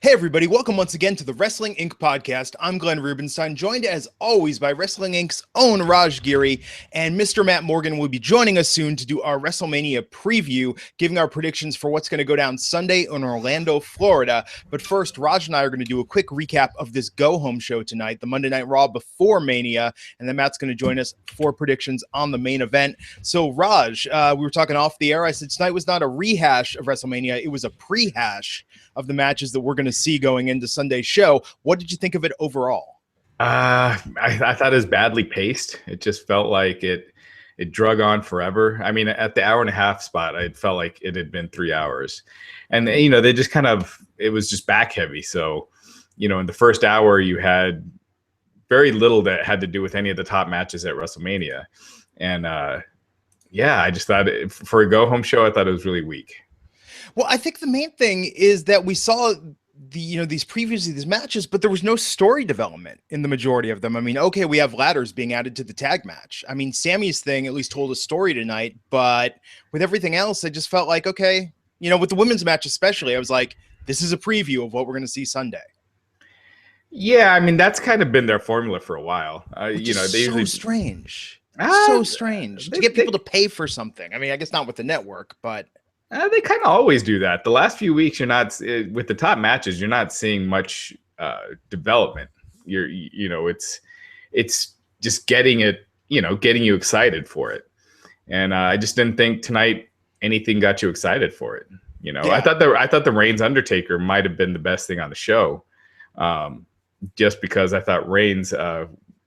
Hey everybody, welcome once again to the Wrestling Inc. podcast. I'm Glenn Rubenstein, joined as always by Wrestling Inc.'s own Raj Giri, and Mr. Matt Morgan will be joining us soon to do our WrestleMania preview, giving our predictions for what's going to go down Sunday in Orlando, Florida. But first, Raj and I are going to do a quick recap of this go-home show tonight, the Monday Night Raw before Mania, and then Matt's going to join us for predictions on the main event. So Raj, we were talking off the air. I said tonight was not a rehash of WrestleMania, it was a pre-hash of the matches that we're going to see going into Sunday's show. What did you think of it overall? I thought it was badly paced. It just felt like it drug on forever. I mean, at the hour and a half spot, I felt like it had been 3 hours. And, they just it was just back heavy. So, in the first hour, you had very little that had to do with any of the top matches at WrestleMania. And, I just thought for a go-home show, I thought it was really weak. Well, I think the main thing is that we saw these previews of these matches, but there was no story development in the majority of them. I mean, okay, we have ladders being added to the tag match. I mean, Sammy's thing at least told a story tonight, but with everything else, I just felt like, okay, with the women's match especially, I was like, this is a preview of what we're going to see Sunday. Yeah, I mean, that's kind of been their formula for a while. So strange. So strange to get people to pay for something. I mean, I guess not with the network, but they kind of always do that. The last few weeks, you're not with the top matches. You're not seeing much development. It's just getting it. Getting you excited for it. And I just didn't think tonight anything got you excited for it. Yeah. I thought the Reigns Undertaker might have been the best thing on the show, just because I thought Reigns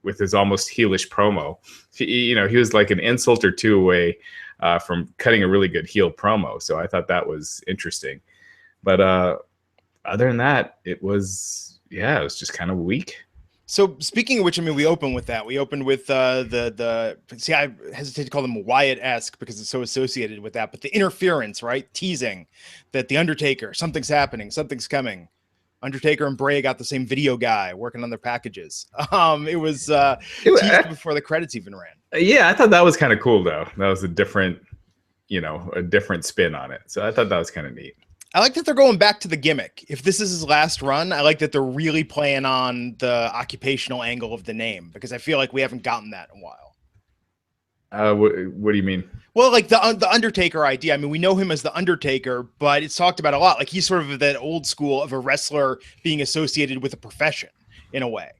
with his almost heelish promo, he was like an insult or two away from cutting a really good heel promo. So I thought that was interesting. But other than that, it was just kind of weak. So speaking of which, I mean, we opened with that. We opened with I hesitate to call them Wyatt-esque because it's so associated with that, but the interference, right? Teasing that the Undertaker, something's happening, something's coming. Undertaker and Bray got the same video guy working on their packages. It was teased before the credits even ran. Yeah, I thought that was kind of cool, though. That was a different spin on it. So I thought that was kind of neat. I like that they're going back to the gimmick. If this is his last run, I like that they're really playing on the occupational angle of the name, because I feel like we haven't gotten that in a while. What do you mean? Well, like the Undertaker idea. I mean, we know him as the Undertaker, but it's talked about a lot. Like he's sort of that old school of a wrestler being associated with a profession in a way,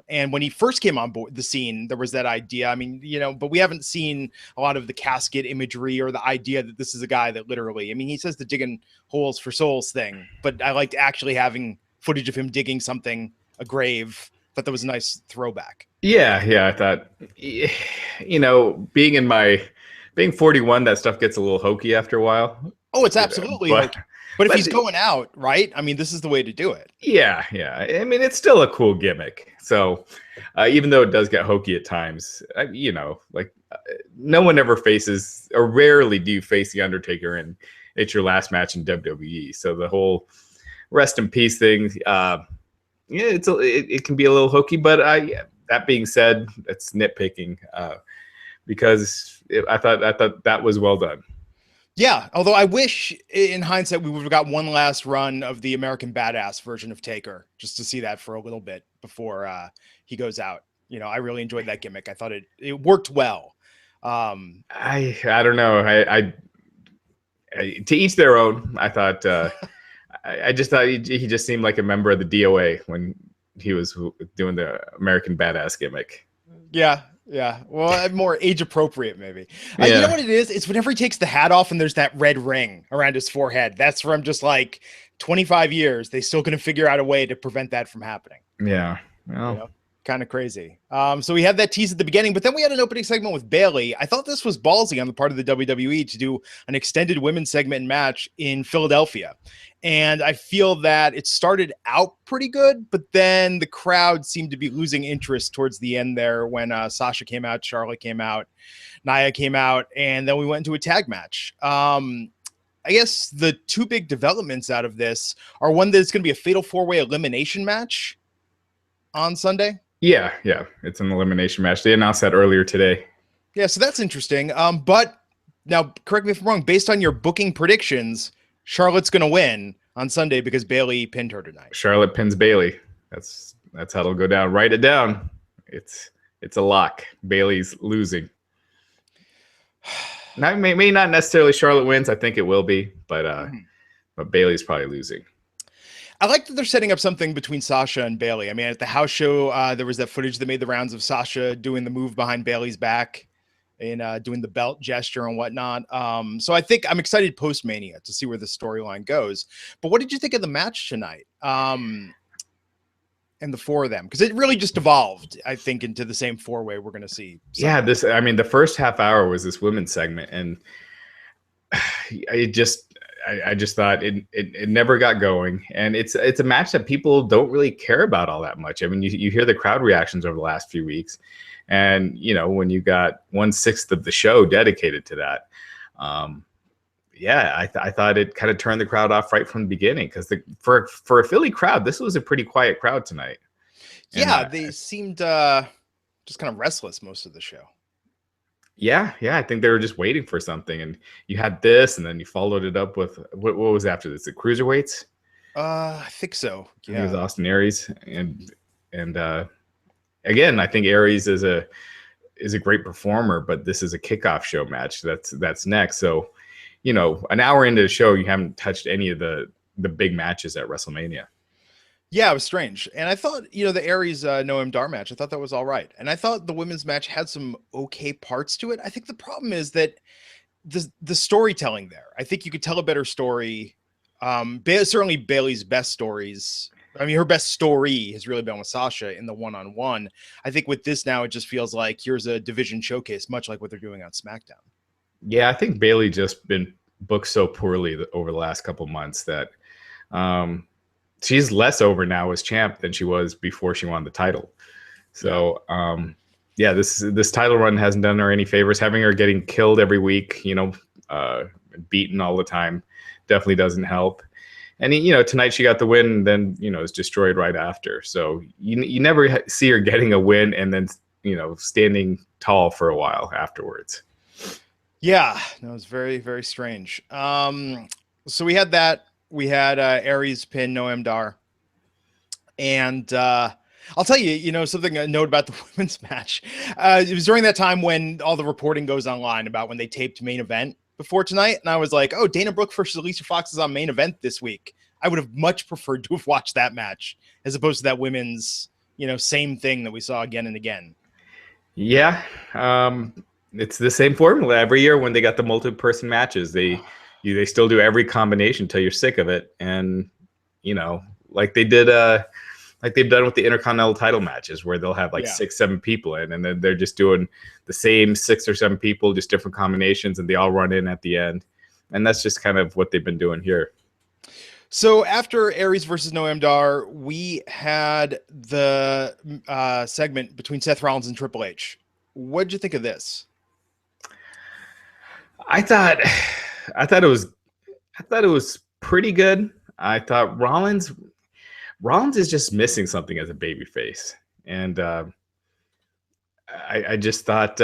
And when he first came on board the scene, there was that idea. I mean, but we haven't seen a lot of the casket imagery or the idea that this is a guy that literally, I mean, he says the digging holes for souls thing, but I liked actually having footage of him digging a grave. Thought that was a nice throwback. Yeah. I thought, being 41, that stuff gets a little hokey after a while. Oh, it's absolutely hokey. But if he's going out, right? I mean, this is the way to do it. Yeah. I mean, it's still a cool gimmick. So even though it does get hokey at times, no one ever faces, or rarely do you face the Undertaker and it's your last match in WWE. So the whole rest in peace thing, it can be a little hokey, but that being said, it's nitpicking because I thought that was well done. Yeah, although I wish in hindsight we would have got one last run of the American Badass version of Taker just to see that for a little bit before he goes out. I really enjoyed that gimmick. I thought it worked well. I don't know. I to each their own. I thought I just thought he just seemed like a member of the DOA when he was doing the American Badass gimmick. Yeah. Well, more age appropriate, maybe. You know what it is? It's whenever he takes the hat off and there's that red ring around his forehead. That's where I'm just like, 25 years, they still going to figure out a way to prevent that from happening. Yeah. Well, kind of crazy. So we had that tease at the beginning, but then we had an opening segment with Bayley. I thought this was ballsy on the part of the WWE to do an extended women's segment and match in Philadelphia. And I feel that it started out pretty good, but then the crowd seemed to be losing interest towards the end there when Sasha came out, Charlotte came out, Nia came out, and then we went into a tag match. I guess the two big developments out of this are one that it's going to be a fatal four-way elimination match on Sunday. Yeah. It's an elimination match. They announced that earlier today. Yeah, so that's interesting. But now, correct me if I'm wrong, based on your booking predictions, Charlotte's going to win. on Sunday because Bailey pinned her tonight. Charlotte pins Bailey. That's how it'll go down. Write it down. It's a lock. Bailey's losing. Now, may not necessarily Charlotte wins. I think it will be, but Bailey's probably losing. I like that they're setting up something between Sasha and Bailey. I mean, at the house show, there was that footage that made the rounds of Sasha doing the move behind Bailey's back and doing the belt gesture and whatnot. So I think I'm excited post-Mania to see where the storyline goes. But what did you think of the match tonight? And the four of them, because it really just evolved, I think, into the same four-way we're going to see. Yeah, the first half hour was this women's segment, and I just thought it never got going, and it's a match that people don't really care about all that much. I mean, you hear the crowd reactions over the last few weeks, and when you got 1/6 of the show dedicated to that, I thought it kind of turned the crowd off right from the beginning, because for a Philly crowd, this was a pretty quiet crowd tonight. Yeah, they seemed just kind of restless most of the show. Yeah, I think they were just waiting for something, and you had this, and then you followed it up with what was after this? The cruiserweights? I think so. Yeah, it was Austin Aries, and again, I think Aries is a great performer, but this is a kickoff show match that's next. So, an hour into the show, you haven't touched any of the big matches at WrestleMania. Yeah, it was strange. And I thought, the Aries Noam Dar match, I thought that was all right. And I thought the women's match had some okay parts to it. I think the problem is that the storytelling there, I think you could tell a better story. Certainly Bailey's best stories. I mean, her best story has really been with Sasha in the one-on-one. I think with this now, it just feels like here's a division showcase, much like what they're doing on SmackDown. Yeah, I think Bailey just been booked so poorly over the last couple months that she's less over now as champ than she was before she won the title. So, this title run hasn't done her any favors. Having her getting killed every week, beaten all the time, definitely doesn't help. And, tonight she got the win, and then, is destroyed right after. So you never see her getting a win and then, standing tall for a while afterwards. Yeah, no, it was very, very strange. So we had that. We had Aries pin Noam Dar. And I'll tell you, something a note about the women's match. It was during that time when all the reporting goes online about when they taped Main Event before tonight. And I was like, oh, Dana Brooke versus Alicia Fox is on Main Event this week. I would have much preferred to have watched that match as opposed to that women's, same thing that we saw again and again. Yeah. It's the same formula every year when they got the multi-person matches. They still do every combination till you're sick of it. And, like they did, like they've done with the Intercontinental title matches, where they'll have 6, 7 people in, and then they're just doing the same 6 or 7 people, just different combinations, and they all run in at the end. And that's just kind of what they've been doing here. So after Aries versus Noam Dar, we had the segment between Seth Rollins and Triple H. What did you think of this? I thought it was pretty good. I thought Rollins is just missing something as a babyface, and I just thought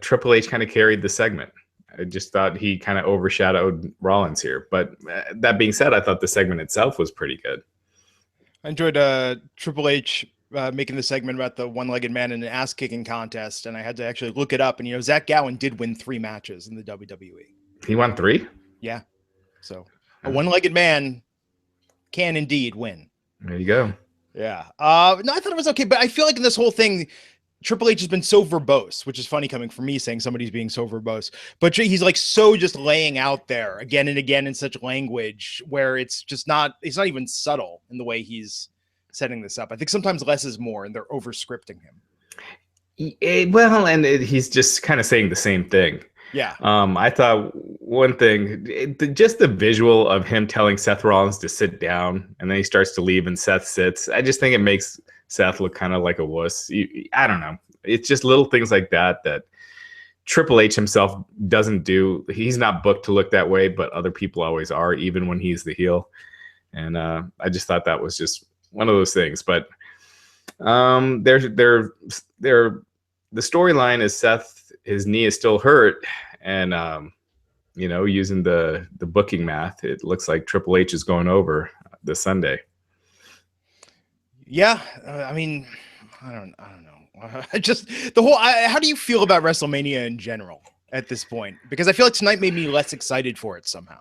Triple H kind of carried the segment. I just thought he kind of overshadowed Rollins here. But that being said, I thought the segment itself was pretty good. I enjoyed Triple H making the segment about the one-legged man in an ass-kicking contest, and I had to actually look it up. And Zach Gowen did win 3 matches in the WWE. He won 3? Yeah. So a one-legged man can indeed win. There you go. Yeah. No, I thought it was okay, but I feel like in this whole thing, Triple H has been so verbose, which is funny coming from me saying somebody's being so verbose, but he's so just laying out there again and again in such language where it's not even subtle in the way he's setting this up. I think sometimes less is more, and they're over scripting him. Well, and he's just kind of saying the same thing. Yeah. I thought one thing, just the visual of him telling Seth Rollins to sit down, and then he starts to leave and Seth sits. I just think it makes Seth look kind of like a wuss. I don't know. It's just little things like that Triple H himself doesn't do. He's not booked to look that way, but other people always are, even when he's the heel. And I just thought that was just one of those things. But the storyline is Seth, his knee is still hurt, and using the booking math, it looks like Triple H is going over this Sunday. Yeah, I mean, I don't know. Just the whole. How do you feel about WrestleMania in general at this point? Because I feel like tonight made me less excited for it somehow.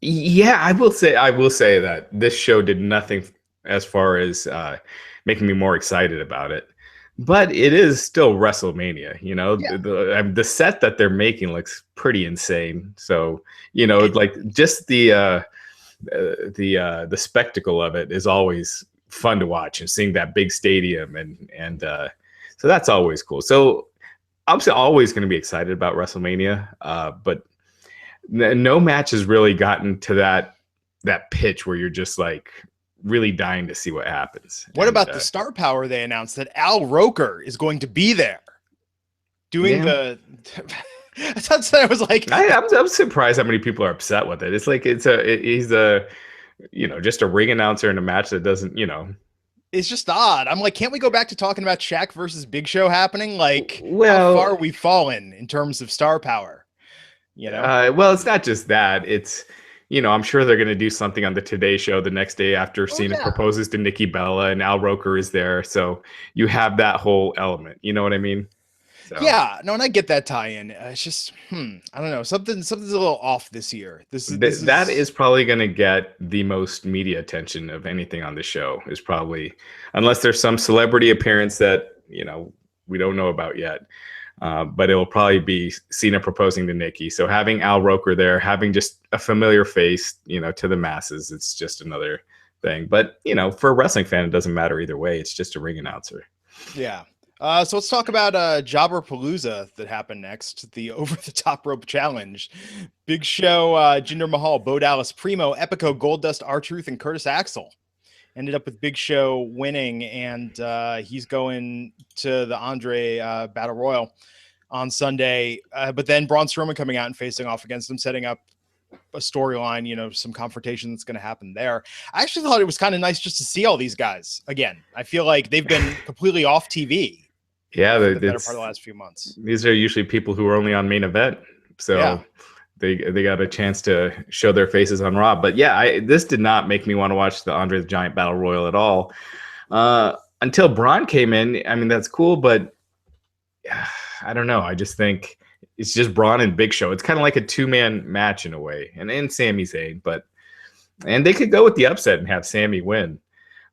Yeah, I will say that this show did nothing as far as making me more excited about it. But it is still WrestleMania, Yeah. the set that they're making looks pretty insane. So, like just the spectacle of it is always fun to watch, and seeing that big stadium and so that's always cool. So I'm always going to be excited about WrestleMania, but no match has really gotten to that pitch where you're just like really dying to see what happens. What about the star power they announced that Al Roker is going to be there doing the I was like, I'm surprised how many people are upset with it. It's like he's a just a ring announcer in a match that doesn't, it's just odd. I'm like, can't we go back to talking about Shaq versus Big Show happening? Like, well, how far we've fallen in terms of star power, well, it's not just that. It's, I'm sure they're going to do something on the Today Show the next day after Cena proposes to Nikki Bella and Al Roker is there. So you have that whole element. You know what I mean? So. Yeah, no, and I get that tie-in. It's just, I don't know, something's a little off this year. That is probably going to get the most media attention of anything on the show. Is probably, unless there's some celebrity appearance that we don't know about yet. But it will probably be Cena proposing to Nikki. So having Al Roker there, having just a familiar face, to the masses, it's just another thing. But for a wrestling fan, it doesn't matter either way. It's just a ring announcer. Yeah. So let's talk about Jobberpalooza that happened next, the Over the Top Rope Challenge. Big Show, Jinder Mahal, Bo Dallas, Primo, Epico, Goldust, R-Truth, and Curtis Axel. Ended up with Big Show winning, and he's going to the Andre Battle Royal on Sunday. But then Braun Strowman coming out and facing off against him, setting up a storyline, some confrontation that's going to happen there. I actually thought it was kind of nice just to see all these guys again. I feel like they've been completely off TV. Yeah, the better part of the last few months. These are usually people who are only on Main Event, so they got a chance to show their faces on Raw. But yeah, this did not make me want to watch the Andre the Giant Battle Royal at all until Braun came in. I mean, that's cool, but I don't know. I just think it's just Braun and Big Show. It's kind of like a two-man match in a way, and Sami Zayn. And they could go with the upset and have Sami win.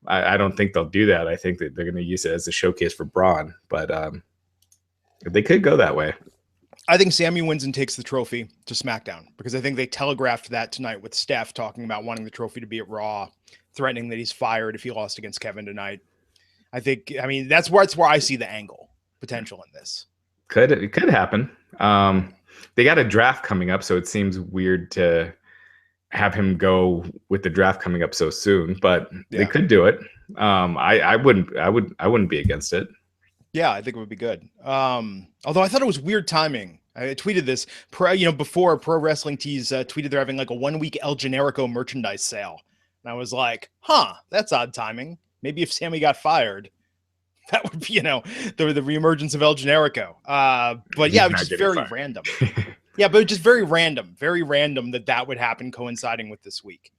I don't think they'll do that. I think that they're going to use it as a showcase for Braun, but they could go that way. I think Sami wins and takes the trophy to SmackDown because I think they telegraphed that tonight with Steph talking about wanting the trophy to be at Raw, threatening that he's fired if he lost against Kevin tonight. I mean, that's where I see the angle potential in this. It could happen. They got a draft coming up, so it seems weird to have him go with the draft coming up so soon, but they could do it. I wouldn't be against it. Yeah, I think it would be good. Although I thought it was weird timing. I tweeted this before Pro Wrestling Tees tweeted they're having like a 1 week El Generico merchandise sale. And I was like, that's odd timing. Maybe if Sami got fired, that would be, the reemergence of El Generico. But yeah, it was just very random. Yeah, but just very random that would happen coinciding with this week.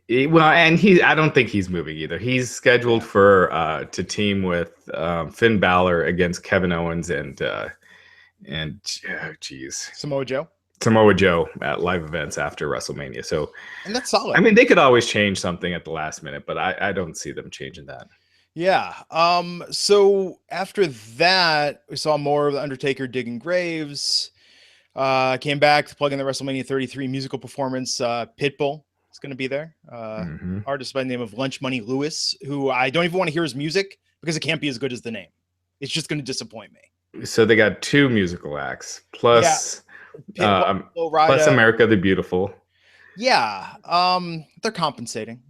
Well, and I don't think he's moving either. He's scheduled to team with Finn Balor against Kevin Owens and Samoa Joe at live events after WrestleMania. So, and that's solid. I mean, they could always change something at the last minute, but I don't see them changing that. Yeah. So after that, we saw more of the Undertaker digging graves. Came back to plug in the WrestleMania 33 musical performance. Pitbull is going to be there. Artist by the name of Lunch Money Lewis, who I don't even want to hear his music because it can't be as good as the name. It's just going to disappoint me. So they got two musical acts plus plus America the Beautiful. Yeah. They're compensating.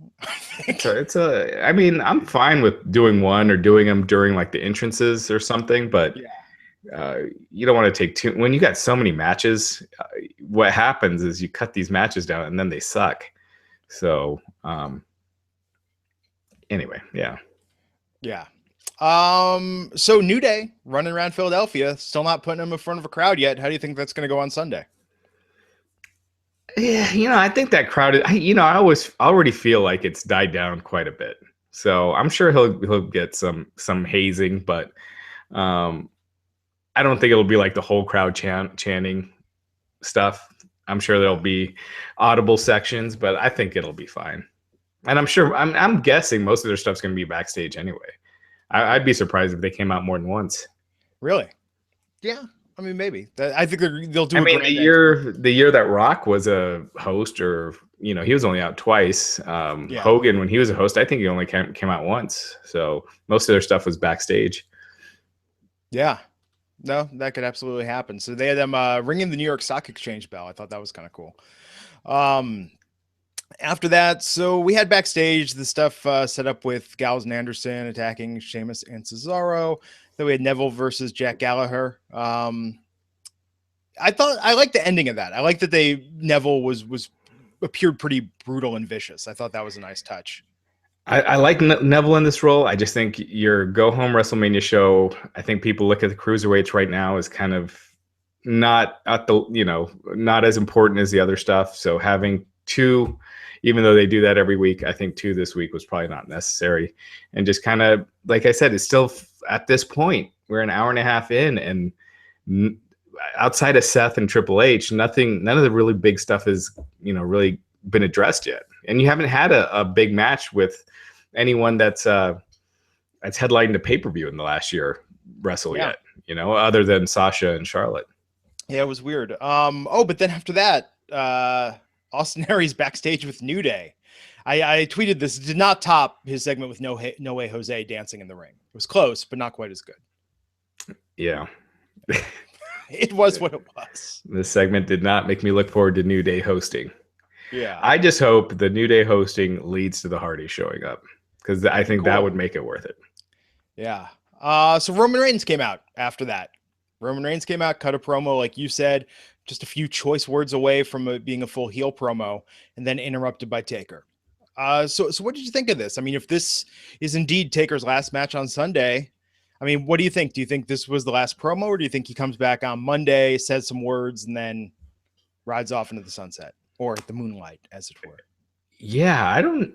I mean, I'm fine with doing one or doing them during like the entrances or something, but you don't want to take two. When you got so many matches, what happens is you cut these matches down and then they suck. So anyway, yeah. So New Day running around Philadelphia, still not putting them in front of a crowd yet. How do you think that's going to go on Sunday? Yeah, I think that crowd is, I already feel like it's died down quite a bit. So I'm sure he'll get some hazing, but um, I don't think it'll be like the whole crowd chanting stuff. I'm sure there'll be audible sections, but I think it'll be fine. And I'm guessing most of their stuff's going to be backstage anyway. I'd be surprised if they came out more than once. Really? Yeah. I mean, maybe. I think they'll do I a mean, grand the year that Rock was a host, or he was only out twice. Yeah. Hogan, when he was a host, I think he only came out once. So most of their stuff was backstage. Yeah. No, that could absolutely happen. So they had them ringing the New York Stock Exchange bell. I thought that was kind of cool. After that, so we had backstage the stuff set up with Gallows and Anderson attacking Sheamus and Cesaro. Then we had Neville versus Jack Gallagher. I liked the ending of that. I like that Neville was appeared pretty brutal and vicious. I thought that was a nice touch. I like Neville in this role. I just think your go home WrestleMania show, I think people look at the cruiserweights right now as kind of not at the, not as important as the other stuff. So having two, even though they do that every week, I think two this week was probably not necessary. And just kind of, like I said, it's still at this point, we're an hour and a half in, and outside of Seth and Triple H, none of the really big stuff has, really been addressed yet. And you haven't had a big match with anyone that's headlining the pay-per-view in the last year wrestle yet, other than Sasha and Charlotte. Yeah, it was weird. But then after that, Austin Aries backstage with New Day. I tweeted this, did not top his segment with No Way Jose dancing in the ring. It was close, but not quite as good. Yeah. It was what it was. This segment did not make me look forward to New Day hosting. Yeah. I just hope the New Day hosting leads to the Hardys showing up, because I think that would make it worth it. Yeah. So Roman Reigns came out after that. Roman Reigns came out, cut a promo, like you said, just a few choice words away from being a full heel promo, and then interrupted by Taker. So what did you think of this? I mean, if this is indeed Taker's last match on Sunday, I mean, what do you think? Do you think this was the last promo, or do you think he comes back on Monday, says some words, and then rides off into the sunset, or the moonlight, as it were? Yeah, I don't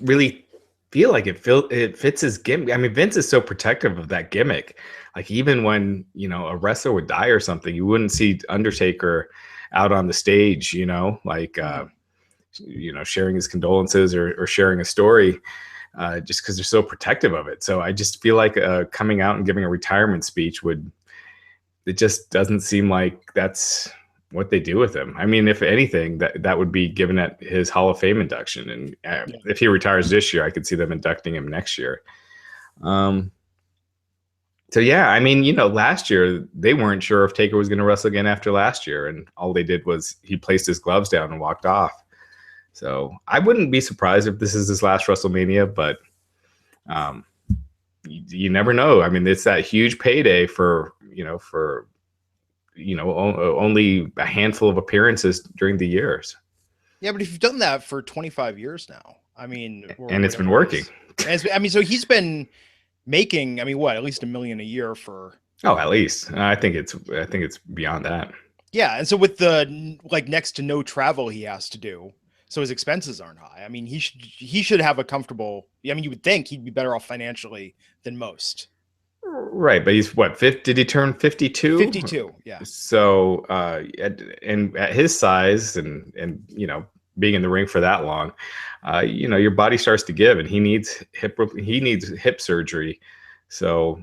really feel like it fits his gimmick. I mean, Vince is so protective of that gimmick. Like, even when, a wrestler would die or something, you wouldn't see Undertaker out on the stage, sharing his condolences or sharing a story, just because they're so protective of it. So I just feel like coming out and giving a retirement speech it just doesn't seem like that's what they do with him. I mean, if anything, that would be given at his Hall of Fame induction. And if he retires this year, I could see them inducting him next year. So yeah, I mean, last year they weren't sure if Taker was going to wrestle again after last year, and all they did was he placed his gloves down and walked off. So I wouldn't be surprised if this is his last WrestleMania, but you never know. I mean, it's that huge payday for only a handful of appearances during the years. Yeah, but if you've done that for 25 years now, I mean, and it's been working. So he's been making, at least $1 million a year for. Oh, at least. I think it's beyond that. Yeah, and so with the next to no travel he has to do, so his expenses aren't high. I mean, he should have a comfortable. I mean, you would think he'd be better off financially than most. Right, but he's what? Did he turn 52? 52, yeah. So, at his size and being in the ring for that long, your body starts to give, and he needs hip surgery. So,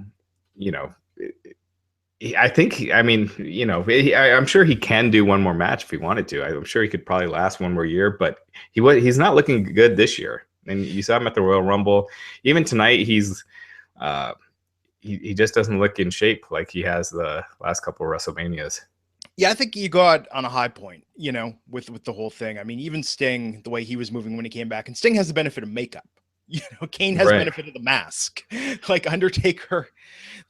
I think, I'm sure he can do one more match if he wanted to. I'm sure he could probably last one more year, but he's not looking good this year. And you saw him at the Royal Rumble. Even tonight, he just doesn't look in shape like he has the last couple of WrestleManias. Yeah, I think you got on a high point, with the whole thing. I mean, even Sting, the way he was moving when he came back, and Sting has the benefit of makeup. Kane has the benefit of the mask. Like Undertaker,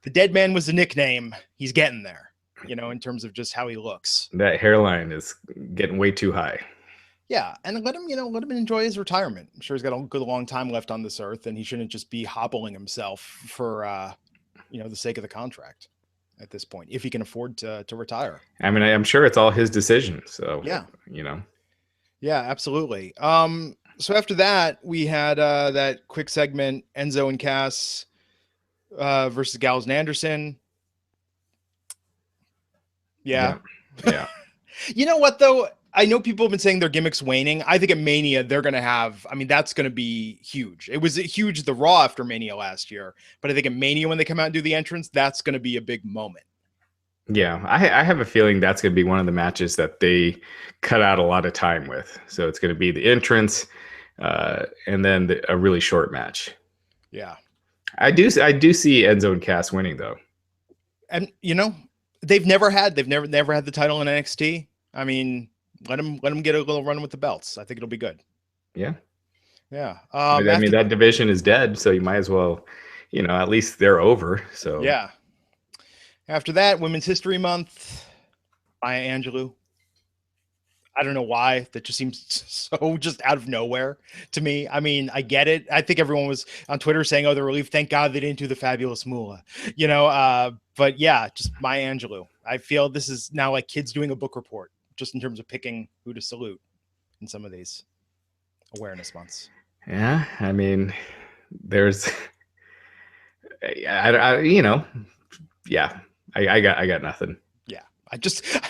the dead man was a nickname. He's getting there, in terms of just how he looks. That hairline is getting way too high. Yeah, and let him enjoy his retirement. I'm sure he's got a good long time left on this earth, and he shouldn't just be hobbling himself for the sake of the contract. at this point, if he can afford to retire. I mean, I'm sure it's all his decision. So, yeah, Yeah, absolutely. So after that, we had that quick segment, Enzo and Cass versus Gallows and Anderson. Yeah. You know what, though? I know people have been saying their gimmick's waning. I think at Mania, they're going to have, I mean, that's going to be huge. It was huge, the Raw after Mania last year. But I think at Mania, when they come out and do the entrance, that's going to be a big moment. Yeah, I have a feeling that's going to be one of the matches that they cut out a lot of time with. So it's going to be the entrance and then a really short match. Yeah. I do see Enzo and Cass winning, though. And, they've never had the title in NXT. I mean, let them get a little run with the belts. I think it'll be good. Yeah. Yeah. I mean, that division is dead, so you might as well, at least they're over. So yeah. After that, Women's History Month, Maya Angelou. I don't know why. That just seems so just out of nowhere to me. I mean, I get it. I think everyone was on Twitter saying, "Oh, they're relieved. Thank God they didn't do the Fabulous Moolah." But yeah, just Maya Angelou. I feel this is now like kids doing a book report, just in terms of picking who to salute in some of these awareness months. Yeah, I mean, there's, I got nothing. Yeah,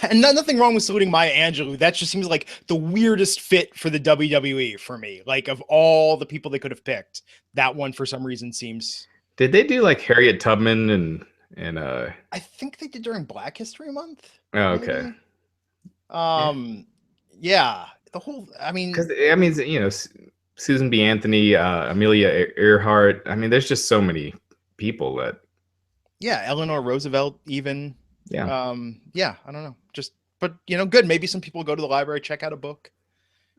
and nothing wrong with saluting Maya Angelou. That just seems like the weirdest fit for the WWE for me. Like, of all the people they could have picked, that one for some reason seems. Did they do like Harriet Tubman and I think they did during Black History Month. Oh, okay. Yeah. The whole. I mean, because Susan B. Anthony, Amelia Earhart. I mean, there's just so many people that. Yeah, Eleanor Roosevelt, even. Yeah. I don't know. But good. Maybe some people go to the library, check out a book,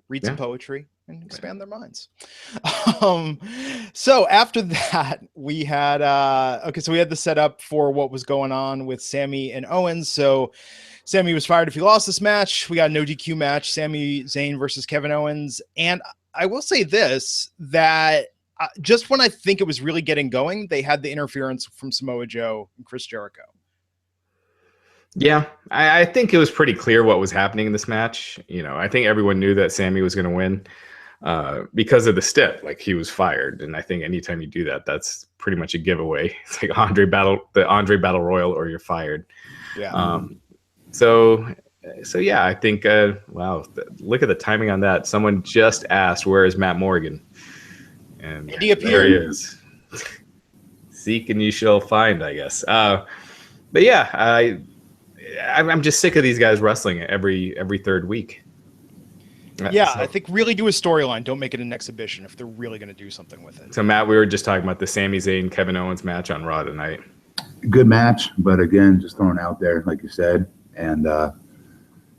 read some poetry, and expand their minds. So after that, we had so we had the setup for what was going on with Sami and Owens. So Sami was fired if he lost this match. We got a no DQ match, Sami Zayn versus Kevin Owens. And I will say this, that just when I think it was really getting going, they had the interference from Samoa Joe and Chris Jericho. Yeah, I think it was pretty clear what was happening in this match. I think everyone knew that Sami was going to win because of the stip. Like, he was fired, and I think anytime you do that, that's pretty much a giveaway. It's like the Andre Battle Royal, or you're fired. Yeah. So yeah, I think wow, look at the timing on that. Someone just asked, "Where is Matt Morgan?" And he appeared. There he is. Seek and you shall find, I guess. But yeah, I'm just sick of these guys wrestling every third week. Yeah, so, I think really do a storyline. Don't make it an exhibition if they're really going to do something with it. So, Matt, we were just talking about the Sami Zayn, Kevin Owens match on Raw tonight. Good match, but again, just throwing out there, like you said, and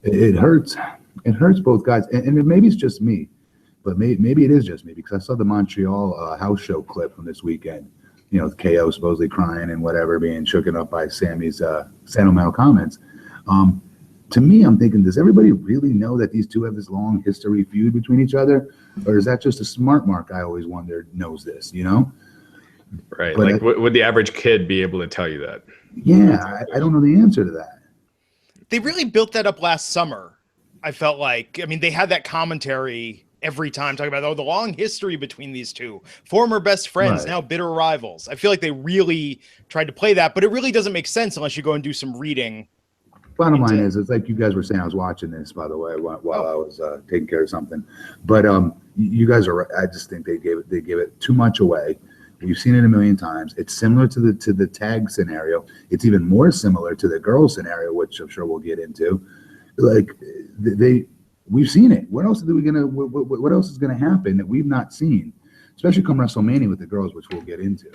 it hurts. It hurts both guys, and maybe it's just me, but maybe it is just me, because I saw the Montreal house show clip from this weekend. KO supposedly crying and whatever, being shooken up by Sammy's sentimental comments. To me, I'm thinking, does everybody really know that these two have this long history feud between each other? Or is that just a smart mark? I always wondered, knows this, Right. But like, would the average kid be able to tell you that? Yeah, I don't know the answer to that. They really built that up last summer. I felt like, they had that commentary every time talking about, the long history between these two, former best friends, now bitter rivals. I feel like they really tried to play that, but it really doesn't make sense unless you go and do some reading. Bottom line is, it's like you guys were saying, I was watching this, by the way, while I was taking care of something. But you guys are, I just think they gave it too much away. We've seen it a million times. It's similar to the tag scenario. It's even more similar to the girl scenario, which I'm sure we'll get into. Like, we've seen it. What else what else is gonna happen that we've not seen? Especially come WrestleMania with the girls, which we'll get into.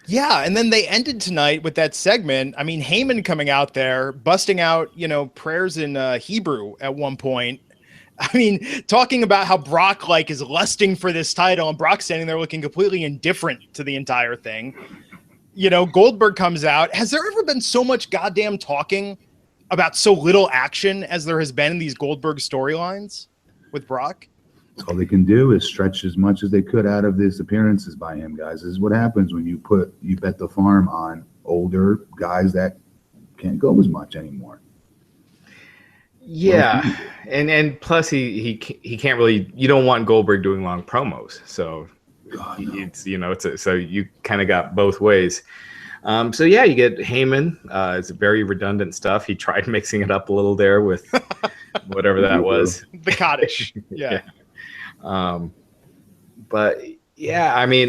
Yeah, and then they ended tonight with that segment. Heyman coming out there, busting out, prayers in Hebrew at one point. Talking about how Brock is lusting for this title, and Brock standing there looking completely indifferent to the entire thing. Goldberg comes out. Has there ever been so much goddamn talking about so little action as there has been in these Goldberg storylines with Brock? All they can do is stretch as much as they could out of these appearances by him, guys. This is what happens when you bet the farm on older guys that can't go as much anymore. Yeah, and plus he can't really. You don't want Goldberg doing long promos, so it's so you kind of got both ways. So yeah, you get Heyman. It's very redundant stuff. He tried mixing it up a little there with whatever that was. The cottage. Yeah. But yeah, I mean,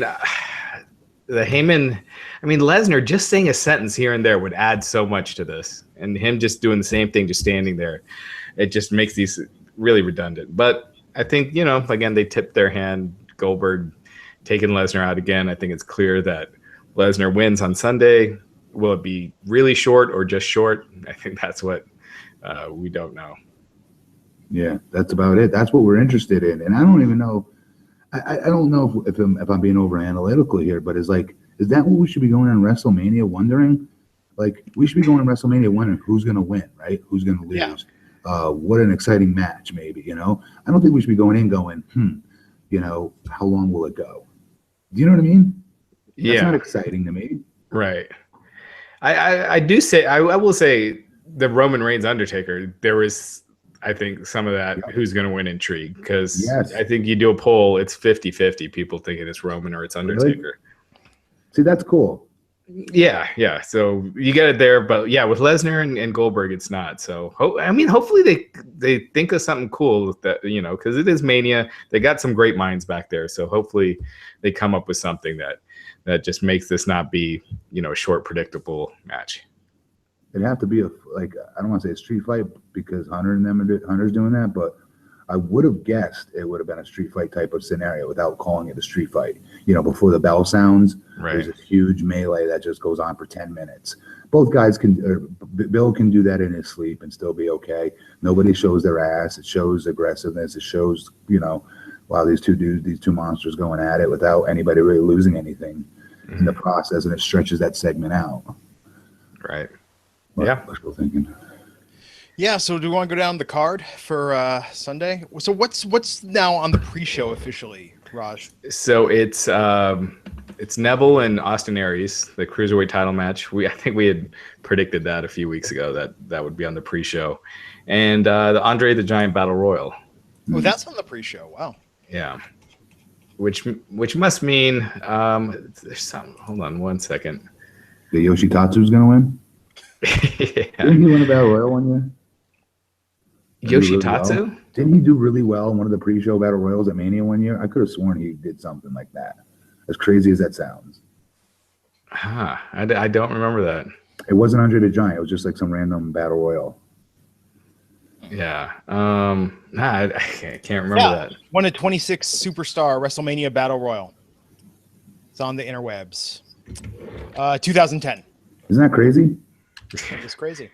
the Heyman. I mean, Lesnar just saying a sentence here and there would add so much to this, and him just doing the same thing, just standing there, it just makes these really redundant. But I think again, they tipped their hand. Goldberg taking Lesnar out again. I think it's clear that Lesnar wins on Sunday. Will it be really short or just short? I think that's what we don't know. Yeah, that's about it. That's what we're interested in, and I don't even know. I don't know if I'm being over analytical here, but is that what we should be going on WrestleMania wondering? Like, we should be going to WrestleMania wondering who's going to win, right? Who's going to lose? Yeah. What an exciting match, maybe, I don't think we should be going in going, how long will it go? Do you know what I mean? Yeah. That's not exciting to me. Right. I will say the Roman Reigns Undertaker, there was, I think, some of that who's going to win intrigue, because I think you do a poll, it's 50-50 people thinking it's Roman or it's Undertaker. Really? See, that's cool. Yeah. So you get it there, but yeah, with Lesnar and Goldberg, it's not. So hopefully they think of something cool that because it is Mania. They got some great minds back there, so hopefully they come up with something that just makes this not be a short, predictable match. It'd have to be I don't want to say a street fight because Hunter's doing that, but I would have guessed it would have been a street fight type of scenario without calling it a street fight. Before the bell sounds, There's a huge melee that just goes on for 10 minutes. Both guys Bill can do that in his sleep and still be okay. Nobody shows their ass. It shows aggressiveness. It shows, wow, these two monsters going at it without anybody really losing anything in the process, and it stretches that segment out. Right. Yeah. Wishful thinking. Yeah, so do we want to go down the card for Sunday? So what's now on the pre-show officially, Raj? So it's Neville and Austin Aries, the cruiserweight title match. I think we had predicted that a few weeks ago that would be on the pre-show, and the Andre the Giant Battle Royal. Oh, that's on the pre-show. Wow. Yeah, which must mean there's some. Hold on one second. The Yoshitatsu's gonna win. Didn't he win a Battle Royal one year? Yoshitatsu? Really well? Didn't he do really well in one of the pre-show Battle Royals at Mania one year? I could have sworn he did something like that. As crazy as that sounds. I don't remember that. It wasn't Andre the Giant. It was just like some random Battle Royal. Yeah. I can't remember that. Won a 26 Superstar WrestleMania Battle Royal. It's on the interwebs. 2010. Isn't that crazy? It's crazy.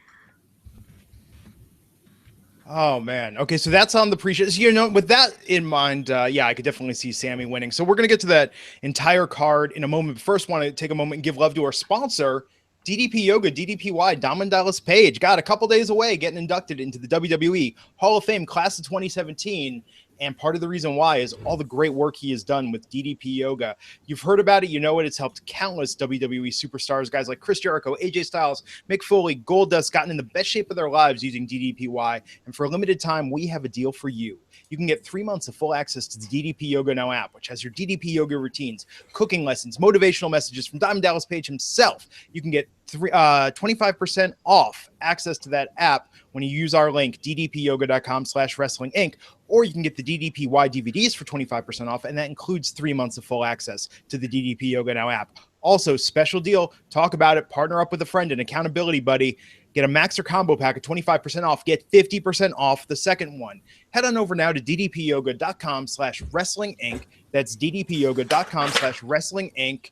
Oh man. Okay, so that's on the pre-show. So, with that in mind, I could definitely see Sammy winning. So we're gonna get to that entire card in a moment. But first, want to take a moment and give love to our sponsor, DDP Yoga, DDPY, Diamond Dallas Page. Got a couple days away getting inducted into the WWE Hall of Fame class of 2017. And part of the reason why is all the great work he has done with DDP Yoga. You've heard about it. You know it. It's helped countless WWE superstars, guys like Chris Jericho, AJ Styles, Mick Foley, Goldust, gotten in the best shape of their lives using DDPY. And for a limited time, we have a deal for you. You can get 3 months of full access to the DDP Yoga Now app, which has your DDP Yoga routines, cooking lessons, motivational messages from Diamond Dallas Page himself. You can get 25% off access to that app when you use our link, ddpyoga.com/wrestlinginc, or you can get the DDPY DVDs for 25% off, and that includes 3 months of full access to the DDP Yoga Now app. Also, special deal, talk about it, partner up with a friend, an accountability buddy, get a Maxer combo pack at 25% off, get 50% off the second one. Head on over now to ddpyoga.com/wrestlinginc. That's ddpyoga.com/wrestlinginc.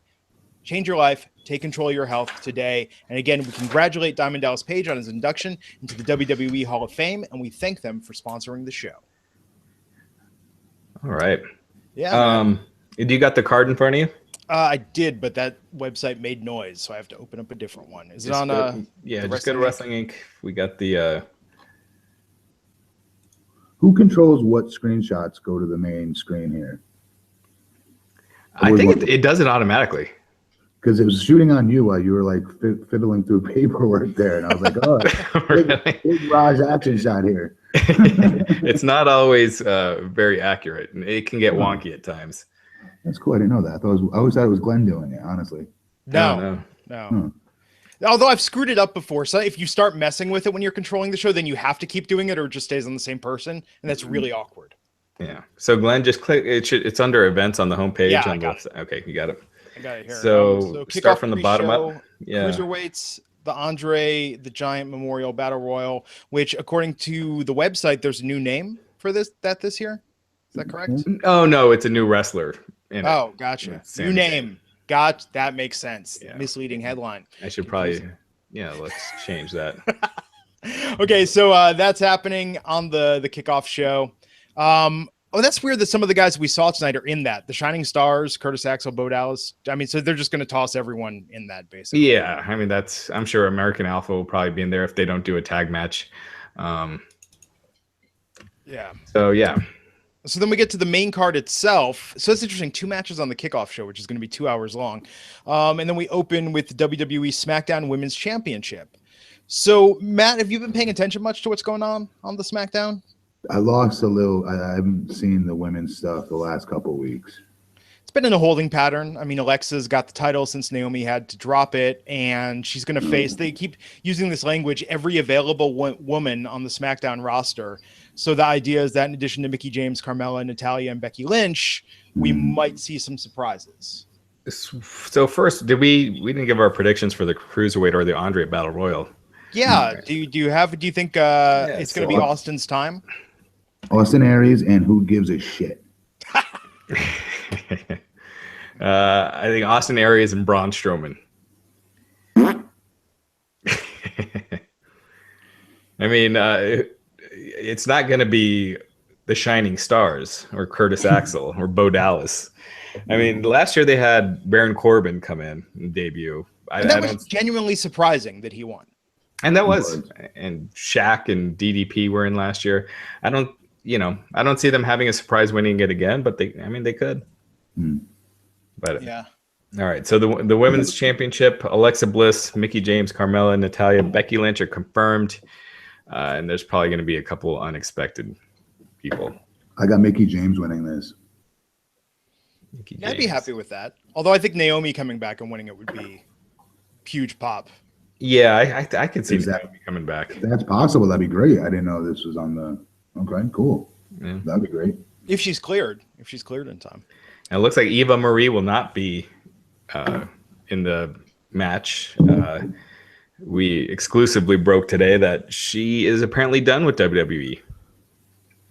Change your life. Take control of your health today. And again, we congratulate Diamond Dallas Page on his induction into the WWE Hall of Fame, and we thank them for sponsoring the show. All right. Yeah. Do you got the card in front of you? I did, but that website made noise, so I have to open up a different one. Is it on? Just go to Wrestling Inc. We got the. Who controls what screenshots go to the main screen here? I think it does it automatically. because it was shooting on you while you were like fiddling through paperwork there, and I was like, oh, big Raj action shot here. It's not always very accurate, and it can get wonky at times. That's cool. I didn't know that. I always thought it was Glenn doing it, honestly. No. Hmm. Although I've screwed it up before. So if you start messing with it when you're controlling the show, then you have to keep doing it or it just stays on the same person. And that's really awkward. Yeah. So Glenn, just click. It's under events on the homepage. Yeah, I got it. Okay, you got it. I got it here. So start from the bottom up. Yeah. Cruiserweights, the Andre the Giant Memorial Battle Royal, which according to the website, there's a new name for this year. Is that correct? Oh no, it's a new wrestler. Oh, gotcha. New name. That makes sense. Yeah. Misleading headline. I should probably, let's change that. Okay, so that's happening on the kickoff show. That's weird that some of the guys we saw tonight are in that. The Shining Stars, Curtis Axel, Bo Dallas. I mean, so they're just going to toss everyone in that, basically. Yeah, I mean, I'm sure American Alpha will probably be in there if they don't do a tag match. Yeah. So, yeah. So then we get to the main card itself. So it's interesting. 2 matches on the kickoff show, which is going to be 2 hours long. And then we open with the WWE SmackDown Women's Championship. So, Matt, have you been paying attention much to what's going on the SmackDown? I lost a little. I haven't seen the women's stuff the last couple of weeks. It's been in a holding pattern. I mean, Alexa's got the title since Naomi had to drop it, and she's going to face, they keep using this language, every available woman on the SmackDown roster. So the idea is that in addition to Mickie James, Carmella, Natalya, and Becky Lynch, we might see some surprises. So first, we didn't give our predictions for the Cruiserweight or the Andre Battle Royal. Yeah. Do you think it's going to be Austin's time? Austin Aries and who gives a shit? I think Austin Aries and Braun Strowman. I mean, it's not going to be the Shining Stars or Curtis Axel or Bo Dallas. I mean, last year they had Baron Corbin come in and debut. That was genuinely surprising that he won. And that was, and Shaq and DDP were in last year. I don't see them having a surprise winning it again, but they could. But yeah. All right. So the women's championship, Alexa Bliss, Mickie James, Carmella, Natalya, Becky Lynch are confirmed. And there's probably going to be a couple unexpected people. I got Mickie James winning this. I'd be happy with that. Although I think Naomi coming back and winning it would be huge pop. Yeah, I could see Naomi coming back. If that's possible. That'd be great. I didn't know this was on the. Okay, cool. Yeah. That'd be great. If she's cleared in time. And it looks like Eva Marie will not be in the match. We exclusively broke today that she is apparently done with WWE.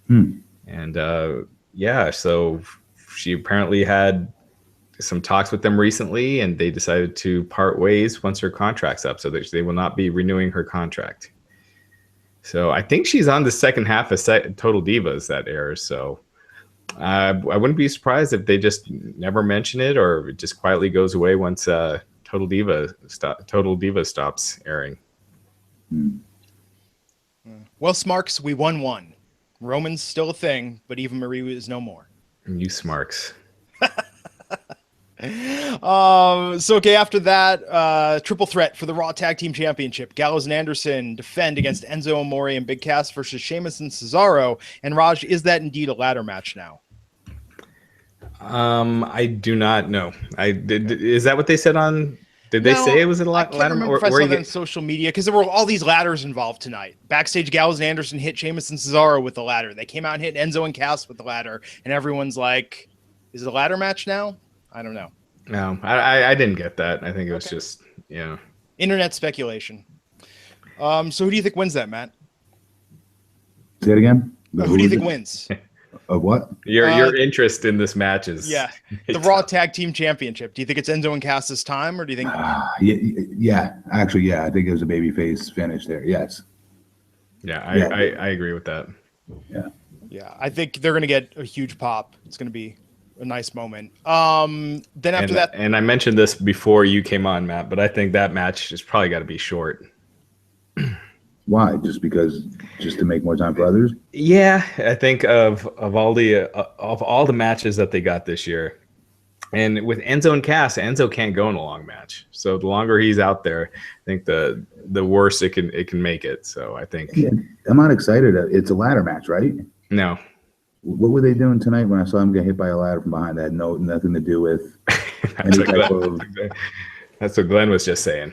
And so she apparently had some talks with them recently, and they decided to part ways once her contract's up, so that they will not be renewing her contract. So I think she's on the second half of Total Divas that airs. So I wouldn't be surprised if they just never mention it, or it just quietly goes away once Total Diva stops airing. Well, Smarks, we won one. Roman's still a thing, but Eva Marie is no more. You Smarks. After that, triple threat for the Raw Tag Team Championship. Gallows and Anderson defend against Enzo Amore and Big Cass versus Sheamus and Cesaro. And Raj, is that indeed a ladder match now? I do not know. Is that what they said on? Did they say it was a ladder? I remember if I saw that on social media, because there were all these ladders involved tonight. Backstage, Gallows and Anderson hit Sheamus and Cesaro with the ladder. They came out and hit Enzo and Cass with the ladder, and everyone's like, "Is it a ladder match now?" I don't know. No, I didn't get that. I think it was just internet speculation. So who do you think wins that, Matt? Say it again. Who do you think wins? Of what? Your interest in this match is the Raw Tag Team Championship. Do you think it's Enzo and Cass's time, or do you think? Actually, I think it was a babyface finish there. Yes. I agree with that. Yeah, I think they're gonna get a huge pop. It's gonna be a nice moment. Then after that, and I mentioned this before you came on, Matt, but I think that match has probably got to be short. Why? Just to make more time for others? Yeah, I think of all the matches that they got this year, And with Enzo and Cass, Enzo can't go in a long match. So the longer he's out there, I think the worse it can make it. So I think I'm not excited. It's a ladder match, right? No. What were they doing tonight when I saw him get hit by a ladder from behind? That had nothing to do with any type of. That's what Glenn was just saying.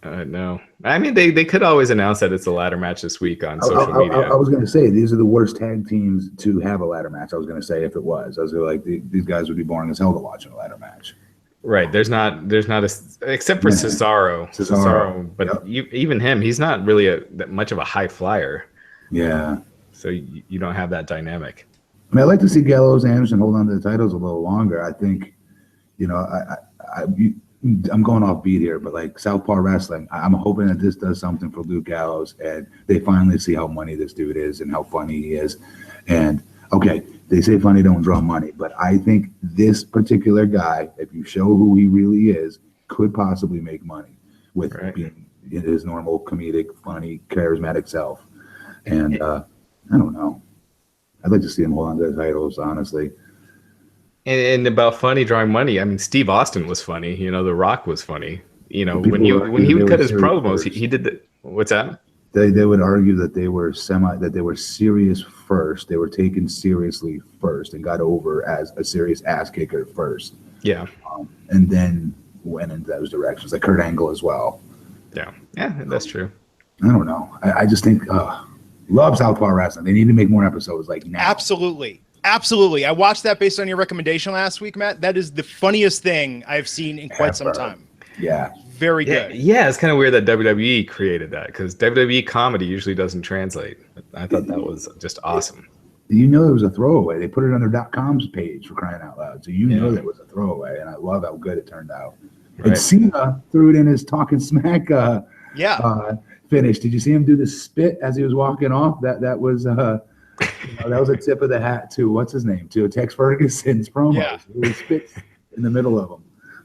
No, I mean they could always announce that it's a ladder match this week on social media. I was going to say these are the worst tag teams to have a ladder match. I was going to say if it was, I was like these guys would be boring as hell to watch in a ladder match. Right. There's not except for Cesaro, but even him, he's not really that much of a high flyer. Yeah. So you don't have that dynamic. I mean, I'd like to see Gallows and Anderson hold on to the titles a little longer. I think, I'm going off beat here, but like Southpaw Wrestling, I'm hoping that this does something for Luke Gallows and they finally see how money this dude is and how funny he is. And okay, they say funny don't draw money, but I think this particular guy, if you show who he really is, could possibly make money with being his normal comedic, funny, charismatic self. And I don't know. I'd like to see him hold on to the titles, honestly. And about funny drawing money, I mean, Steve Austin was funny. The Rock was funny. When he would cut his promos, he did the. What's that? They would argue that they were serious first. They were taken seriously first and got over as a serious ass kicker first. Yeah. And then went into those directions, like Kurt Angle as well. Yeah, that's true. I don't know. I just think love Southpaw Wrestling. They need to make more episodes like now. Absolutely. I watched that based on your recommendation last week, Matt. That is the funniest thing I've seen in quite some time. Yeah. Very good. Yeah, it's kind of weird that WWE created that because WWE comedy usually doesn't translate. I thought that was just awesome. It was a throwaway. They put it on their .com's page for crying out loud. So that was a throwaway, and I love how good it turned out. Right. And Cena threw it in his talking smack finish. Did you see him do the spit as he was walking off? That was that was a tip of the hat to what's his name, to Tex Ferguson's promo. Yeah. He spits in the middle of them.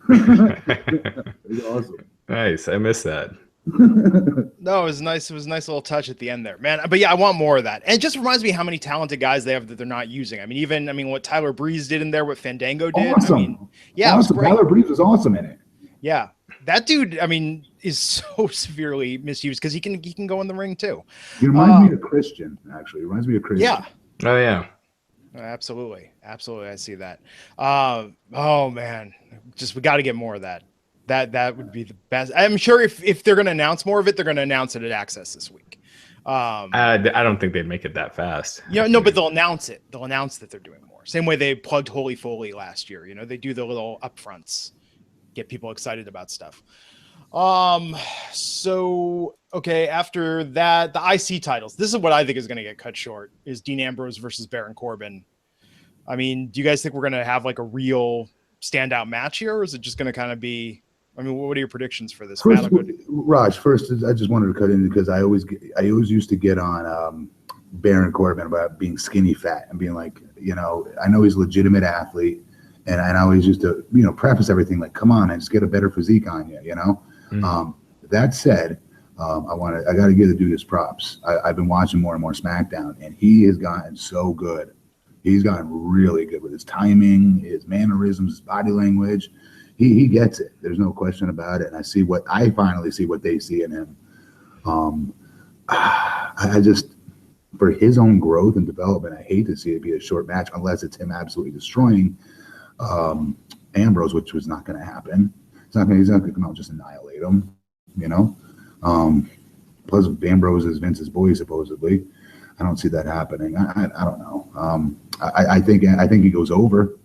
It was awesome. Nice. I missed that. No, it was nice. It was a nice little touch at the end there, man. But yeah, I want more of that. And it just reminds me how many talented guys they have that they're not using. I mean, what Tyler Breeze did in there, what Fandango did. Awesome. It was great. Tyler Breeze was awesome in it. Yeah. That dude, is so severely misused because he can go in the ring too. He reminds me of Christian, actually. He reminds me of Christian. Yeah. Oh, yeah. Absolutely. I see that. Oh, man. We got to get more of that. That would be the best. I'm sure if they're going to announce more of it, they're going to announce it at Access this week. I don't think they'd make it that fast. No, but they'll announce it. They'll announce that they're doing more. Same way they plugged Holy Foley last year. They do the little upfronts, get people excited about stuff. So, okay, after that, the IC titles. This is what I think is going to get cut short, is Dean Ambrose versus Baron Corbin. I mean, do you guys think we're going to have like a real standout match here, or is it just going to kind of be, what are your predictions for this? Raj, first, I just wanted to cut in because I always used to get on Baron Corbin about being skinny fat and being like, I know he's a legitimate athlete, and I always used to, preface everything like, come on, and just get a better physique on you, Mm-hmm. That said, I got to give the dude his props. I've been watching more and more SmackDown, and he has gotten so good. He's gotten really good with his timing, his mannerisms, his body language. He gets it. There's no question about it. And I finally see what they see in him. I just, for his own growth and development, I hate to see it be a short match unless it's him absolutely destroying Ambrose, which was not going to happen. He's not going to come out and just annihilate him, Plus, Ambrose is Vince's boy, supposedly. I don't see that happening. I don't know. I think he goes over.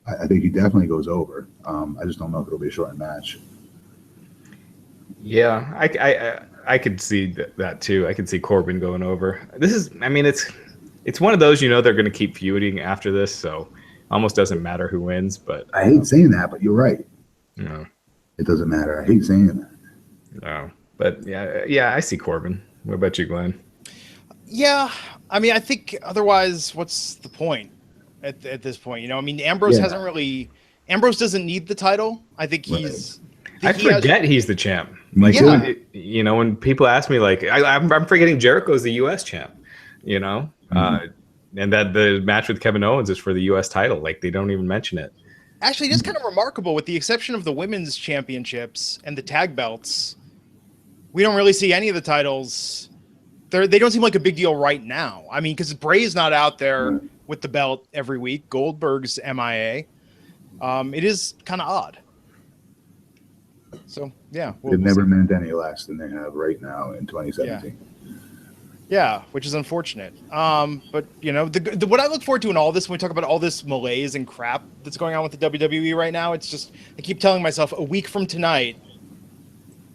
I think he definitely goes over. I just don't know if it'll be a short match. Yeah, I could see that too. I could see Corbin going over. It's one of those, they're going to keep feuding after this, so almost doesn't matter who wins. But I hate saying that, but you're right. No, it doesn't matter. I hate saying that. No, but yeah, I see Corbin. What about you, Glenn? Yeah, I think otherwise, what's the point at this point? Ambrose hasn't really. Ambrose doesn't need the title. I think he's. I forget he's the champ. When people ask me, I'm forgetting Jericho's the U.S. champ. And that the match with Kevin Owens is for the U.S. title. They don't even mention it. Actually, it is kind of remarkable, with the exception of the women's championships and the tag belts. We don't really see any of the titles. They don't seem like a big deal right now. I mean, because Bray's not out there with the belt every week. Goldberg's MIA. It is kind of odd. So, yeah. They've never meant any less than they have right now in 2017. Yeah, which is unfortunate. But, you know, what I look forward to in all this, when we talk about all this malaise and crap that's going on with the WWE right now, it's just, I keep telling myself, a week from tonight,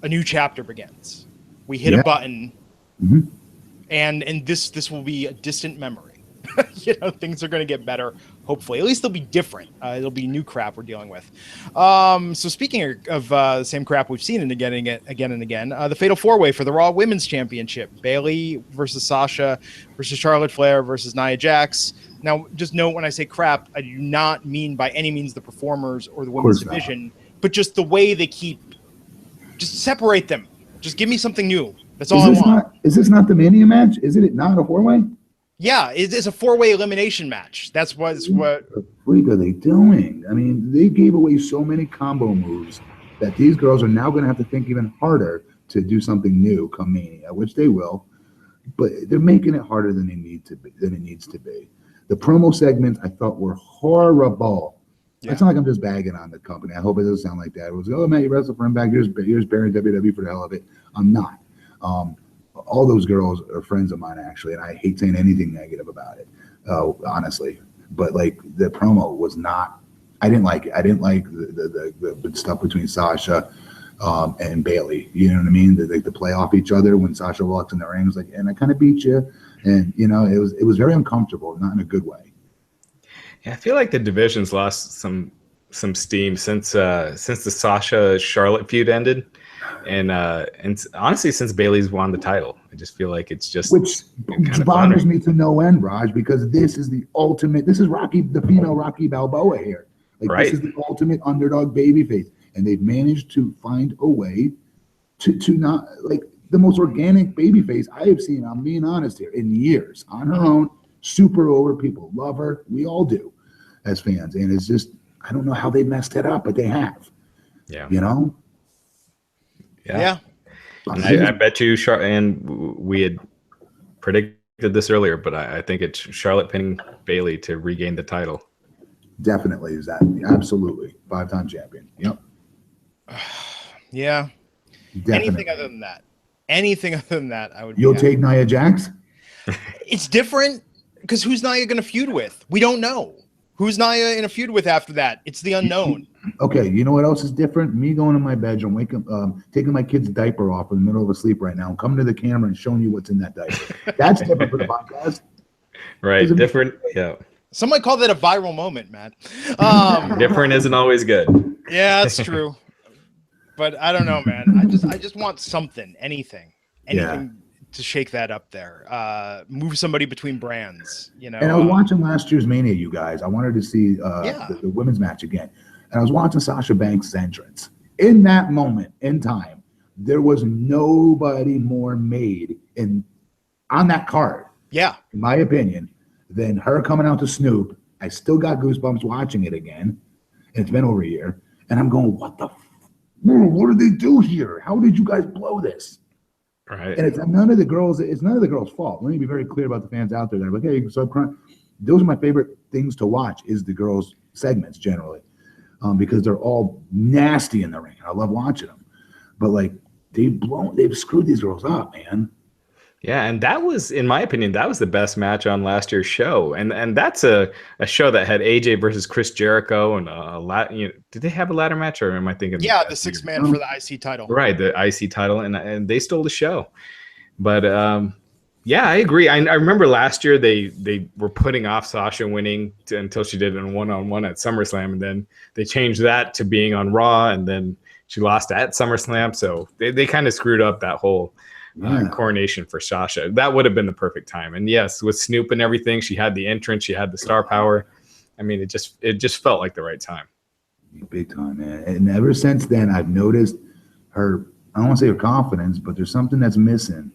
a new chapter begins. We hit a button, and this will be a distant memory. You know, things are going to get better, hopefully. At least they'll be different. It'll be new crap we're dealing with. So speaking of the same crap we've seen again and again, the Fatal 4-Way for the Raw Women's Championship. Bayley versus Sasha versus Charlotte Flair versus Nia Jax. Now, just note, when I say crap, I do not mean by any means the performers or the women's division, but just the way they keep... Just separate them. Just give me something new. That's all I want. Is this not the Mania match? Isn't it not a 4-way? Yeah, it's a 4-way elimination match. That's what the freak are they doing? I mean, they gave away so many combo moves that these girls are now going to have to think even harder to do something new come Mania, which they will. But they're making it harder than it needs to be. The promo segments I thought were horrible. Yeah. It's not like I'm just bagging on the company. I hope it doesn't sound like that. It was, oh, Matt, you wrestle for Impact. Here's Barry WWE for the hell of it. I'm not. All those girls are friends of mine, actually, and I hate saying anything negative about it, honestly. But, like, the promo was not – I didn't like it. I didn't like the stuff between Sasha and Bayley. You know what I mean? They play off each other when Sasha walks in the ring. It was like, and I kind of beat you. And, you know, it was very uncomfortable, not in a good way. Yeah, I feel like the division's lost some steam since the Sasha-Charlotte feud ended. And honestly, since Bayley's won the title, I just feel like it's just, which bothers me to no end, Raj, because this is the ultimate. This is the female Rocky Balboa here. Like, right. This is the ultimate underdog babyface, and they've managed to find a way to not, like, the most organic babyface I have seen. I'm being honest here, in years, on her own, super over. People love her. We all do as fans, and it's just, I don't know how they messed it up, but they have. Yeah, you know. Yeah. And I bet you, and we had predicted this earlier, but I think it's Charlotte pinning Bayley to regain the title. Definitely is that. Absolutely. 5-time champion. Yep. Yeah. Definitely. Anything other than that, I would. You'll take Nia Jax? It's different, because who's Nia going to feud with? We don't know. Who's Nia in a feud with after that? It's the unknown. Okay, you know what else is different? Me going to my bedroom, taking my kid's diaper off in the middle of a sleep right now, coming to the camera and showing you what's in that diaper. That's different for the podcast. Right, different. Yeah. Some might call that a viral moment, Matt. Different isn't always good. Yeah, that's true. But I don't know, man. I just want something, anything to shake that up there. Move somebody between brands, you know. And I was watching last year's Mania, you guys. I wanted to see the women's match again. And I was watching Sasha Banks' entrance. In that moment in time, there was nobody more made on that card, in my opinion, than her coming out to Snoop. I still got goosebumps watching it again. And it's been over a year. And I'm going, what did they do here? How did you guys blow this? Right. And it's none of the girls' fault. Let me be very clear about the fans out there that are like, hey, so crying. Those are my favorite things to watch, is the girls' segments generally. Because they're all nasty in the ring. I love watching them. But, like, they've screwed these girls up, man. Yeah, and that was, in my opinion, that was the best match on last year's show. And that's a show that had AJ versus Chris Jericho and did they have a ladder match, or am I thinking? Yeah, the 6-man for the IC title. Right, the IC title, and they stole the show. But yeah, I agree. I remember last year they were putting off Sasha winning until she did it in one-on-one at SummerSlam, and then they changed that to being on Raw, and then she lost at SummerSlam. So they kind of screwed up that whole coronation for Sasha. That would have been the perfect time. And yes, with Snoop and everything, she had the entrance, she had the star power. I mean, it just felt like the right time. Big time, man. And ever since then, I've noticed her, I don't want to say her confidence, but there's something that's missing.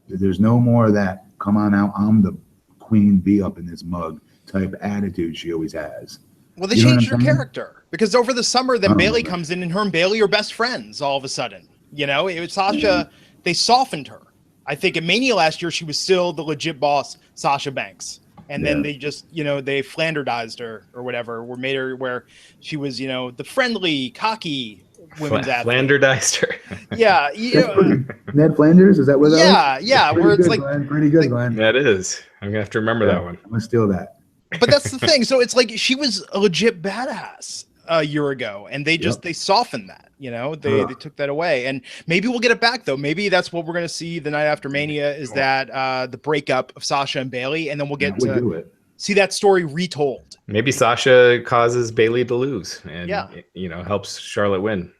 There's no more of that, come on out, I'm the queen bee up in this mug type attitude she always has. Well, they You know what changed her I'm saying? character because over the summer, then Oh, Bailey right. comes in and her and Bailey are best friends all of a sudden. You know, it was Sasha, they softened her. I think at Mania last year, she was still the legit boss, Sasha Banks. And then Yeah. they just, you know, they Flanderized her or whatever, or made her where she was, you know, the friendly, cocky women's athlete. Flanderized her. Yeah. You That's know, pretty, Ned Flanders, is that what that was? yeah. Pretty Where it's good, like, Glenn. Pretty good, Glenn. That is. I'm gonna have to remember that one. I'm gonna steal that. but that's the thing. So it's like she was a legit badass a year ago, and they just Yep. they softened that. You know, they took that away, and maybe we'll get it back though. Maybe that's what we're going to see the night after Mania is that the breakup of Sasha and Bailey, and then we'll get That would do to it. see that story retold. Maybe Sasha causes Bailey to lose, and Yeah. you know, helps Charlotte win.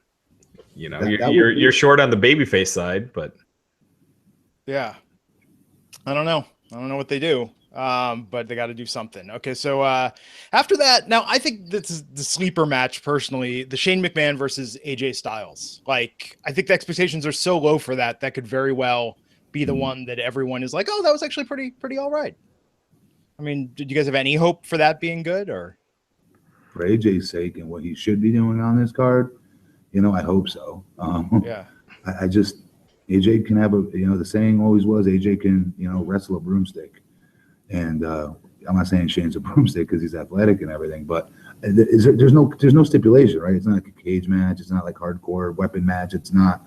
You know, That would you're be- short on the babyface side, but Yeah, I don't know what they do. But they got to do something. Okay, so after that, now I think this is the sleeper match personally, the Shane McMahon versus AJ Styles. Like, I think the expectations are so low for that could very well be the one that everyone is like, oh, that was actually pretty all right. I mean, did you guys have any hope for that being good, or? For AJ's sake and what he should be doing on this card, you know, I hope so. Yeah. I just, AJ can have the saying always was, AJ can, wrestle a broomstick. And I'm not saying Shane's a broomstick because he's athletic and everything, but there's no stipulation, right? It's not like a cage match. It's not like hardcore weapon match. It's not,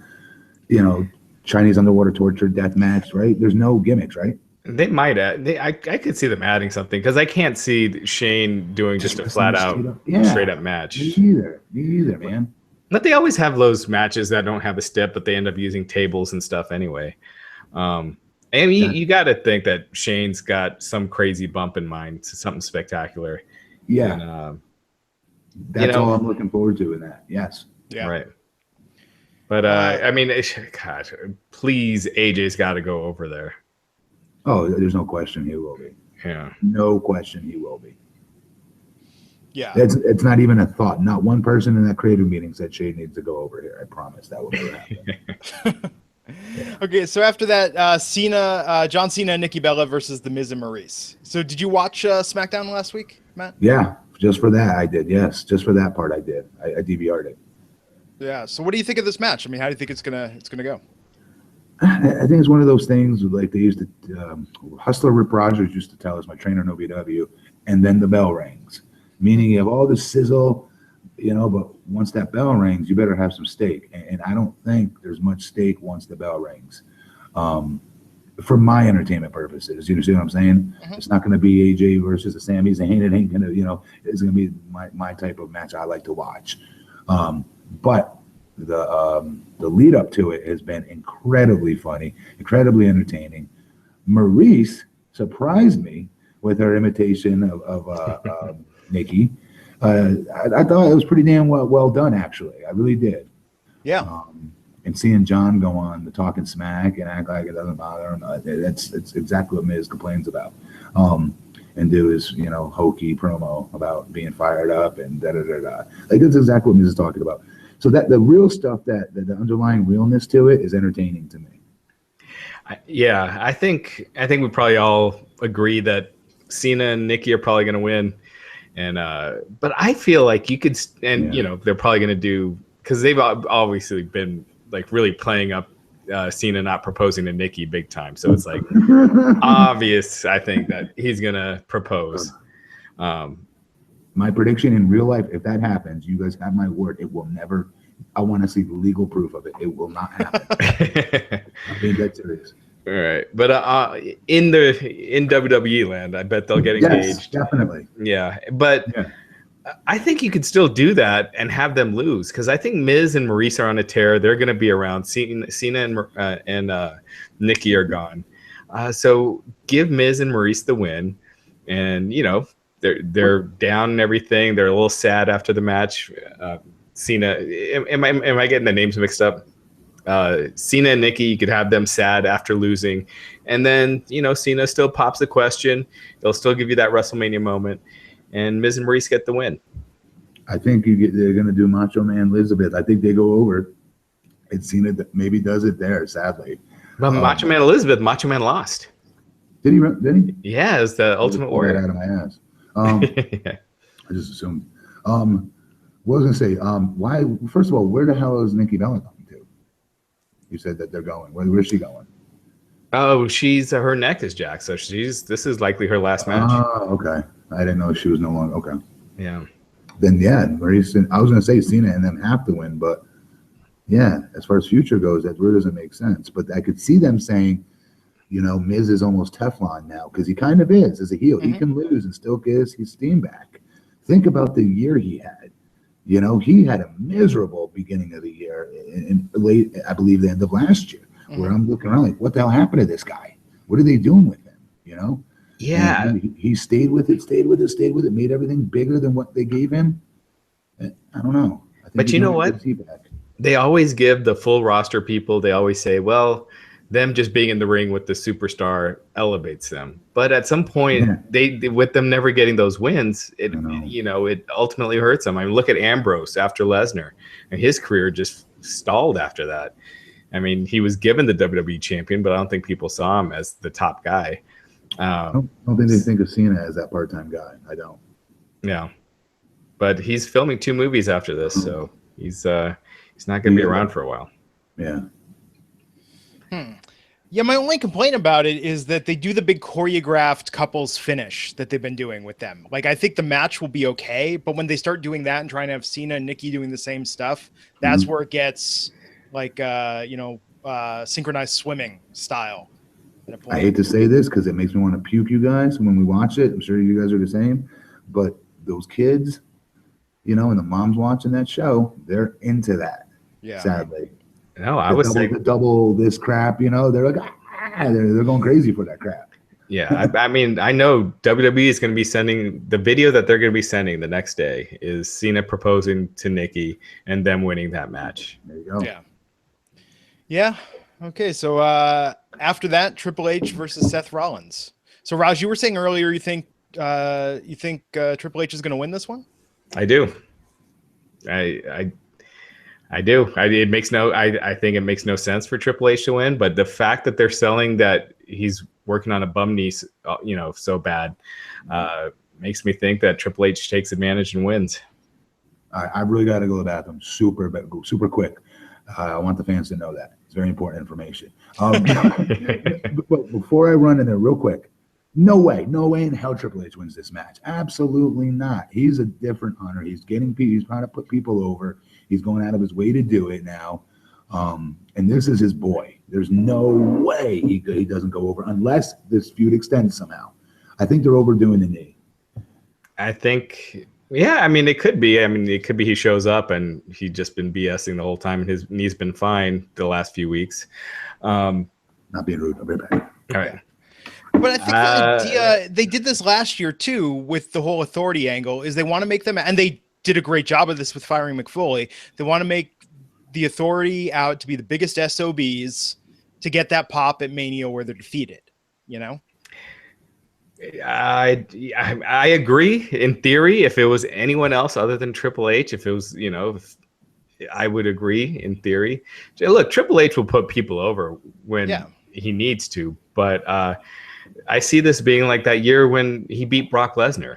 Chinese underwater torture death match, right? There's no gimmicks, right? they might add. I could see them adding something because I can't see Shane doing just a flat out straight up match. Me either, man. But they always have those matches that don't have a step, but they end up using tables and stuff anyway. And you got to think that Shane's got some crazy bump in mind, something spectacular. Yeah. And, that's all I'm looking forward to in that. Yes. Yeah. Right. But, I mean, God, please, AJ's got to go over there. Oh, there's no question he will be. Yeah. No question he will be. Yeah. It's not even a thought. Not one person in that creative meeting said Shane needs to go over here. I promise that will never happen. Okay, so after that, John Cena and Nikki Bella versus The Miz and Maurice. So did you watch SmackDown last week, Matt? Yeah, just for that I did. Yes, just for that part I did. I DVR'd it. Yeah. So what do you think of this match? I mean, how do you think it's gonna go? I think it's one of those things like they used to. Hustler Rip Rogers used to tell us, my trainer in OVW, and then the bell rings, meaning you have all this sizzle. But once that bell rings, you better have some steak. And I don't think there's much steak once the bell rings. For my entertainment purposes, you see what I'm saying? Mm-hmm. It's not going to be AJ versus the Sami Zayn. It ain't going to, it's going to be my type of match I like to watch. But the lead up to it has been incredibly funny, incredibly entertaining. Maurice surprised me with her imitation of Nikki. I thought it was pretty damn well done, actually. I really did. Yeah. And seeing John go on the talking smack and act like it doesn't bother him, it's exactly what Miz complains about. And do his, hokey promo about being fired up and da-da-da-da. Like, that's exactly what Miz is talking about. So that the real stuff, that the underlying realness to it is entertaining to me. Yeah, I think we probably all agree that Cena and Nikki are probably going to win. And but I feel like you could, and they're probably going to do, because they've obviously been like really playing up Cena not proposing to Nikki big time. So it's like obvious, I think, that he's going to propose. My prediction in real life, if that happens, you guys have my word, it will never. I want to see the legal proof of it. It will not happen. I'm being dead serious. All right, but in WWE land, I bet they'll get engaged. Yes, definitely. Yeah, but I think you could still do that and have them lose, because I think Miz and Maurice are on a tear. They're going to be around. Cena and Nikki are gone. So give Miz and Maurice the win, and they're down and everything. They're a little sad after the match. Cena, am I getting the names mixed up? Cena and Nikki, you could have them sad after losing, and then Cena still pops the question. They'll still give you that WrestleMania moment, and Miz and Maurice get the win. I think they're going to do Macho Man Elizabeth. I think they go over. And Cena maybe does it there, sadly. But Macho Man Elizabeth, Macho Man lost. Did he? Yeah, it's the Ultimate Warrior. Out of my ass. Yeah. I just assumed. What was I gonna say? Why? First of all, where the hell is Nikki Bella going to? You said that they're going. Where's she going? Oh, she's her neck is jacked, so this is likely her last match. Okay. I didn't know she was no longer okay. Yeah. Then yeah, I was gonna say Cena and them have to win, but yeah, as far as future goes, that really doesn't make sense. But I could see them saying, you know, Miz is almost Teflon now because he kind of is as a heel. He can lose and still get his steam back. Think about the year he had. You know, he had a miserable beginning of the year and late, I believe, the end of last year, where I'm looking around like, what the hell happened to this guy? What are they doing with him? You know? Yeah. He stayed with it, made everything bigger than what they gave him. I don't know. I think but you know what? They always give the full roster people, they always say, well, them just being in the ring with the superstar elevates them. But at some point, they with them never getting those wins, it ultimately hurts them. I mean, look at Ambrose after Lesnar, and his career just stalled after that. I mean, he was given the WWE champion, but I don't think people saw him as the top guy. I don't think they think of Cena as that part-time guy. I don't. Yeah, but he's filming 2 movies after this, so he's not going to be around for a while. Yeah. Yeah, my only complaint about it is that they do the big choreographed couples finish that they've been doing with them. Like, I think the match will be okay, but when they start doing that and trying to have Cena and Nikki doing the same stuff, that's where it gets like, synchronized swimming style. I hate to say this because it makes me want to puke, you guys, when we watch it. I'm sure you guys are the same, but those kids, you know, and the moms watching that show, they're into that. Yeah. Sadly. No, I was saying double this crap, you know, they're like, they're going crazy for that crap. Yeah. I mean, I know WWE is going to be sending the video that they're going to be sending the next day is Cena proposing to Nikki and them winning that match. There you go. Yeah. Yeah. Okay. So after that, Triple H versus Seth Rollins. So Raj, you were saying earlier, you think Triple H is going to win this one? I do. I do. I think it makes no sense for Triple H to win, but the fact that they're selling that he's working on a bum knee, so bad, makes me think that Triple H takes advantage and wins. I really got to go to the bathroom super quick. I want the fans to know that. It's very important information. But before I run in there real quick, no way in hell Triple H wins this match. Absolutely not. He's a different hunter. He's trying to put people over. He's going out of his way to do it now. And this is his boy. There's no way he doesn't go over unless this feud extends somehow. I think they're overdoing the knee. I think, yeah, I mean, it could be. I mean, it could be he shows up and he's just been BSing the whole time and his knee's been fine the last few weeks. Not being rude. I'll be right back. All right. But I think the idea, they did this last year too with the whole authority angle, is they want to make them, and they did a great job of this with firing McFoley. They want to make the authority out to be the biggest SOBs to get that pop at Mania where they're defeated, you know? I agree in theory. If it was anyone else other than Triple H, if it was, I would agree in theory. Look, Triple H will put people over when he needs to, but I see this being like that year when he beat Brock Lesnar.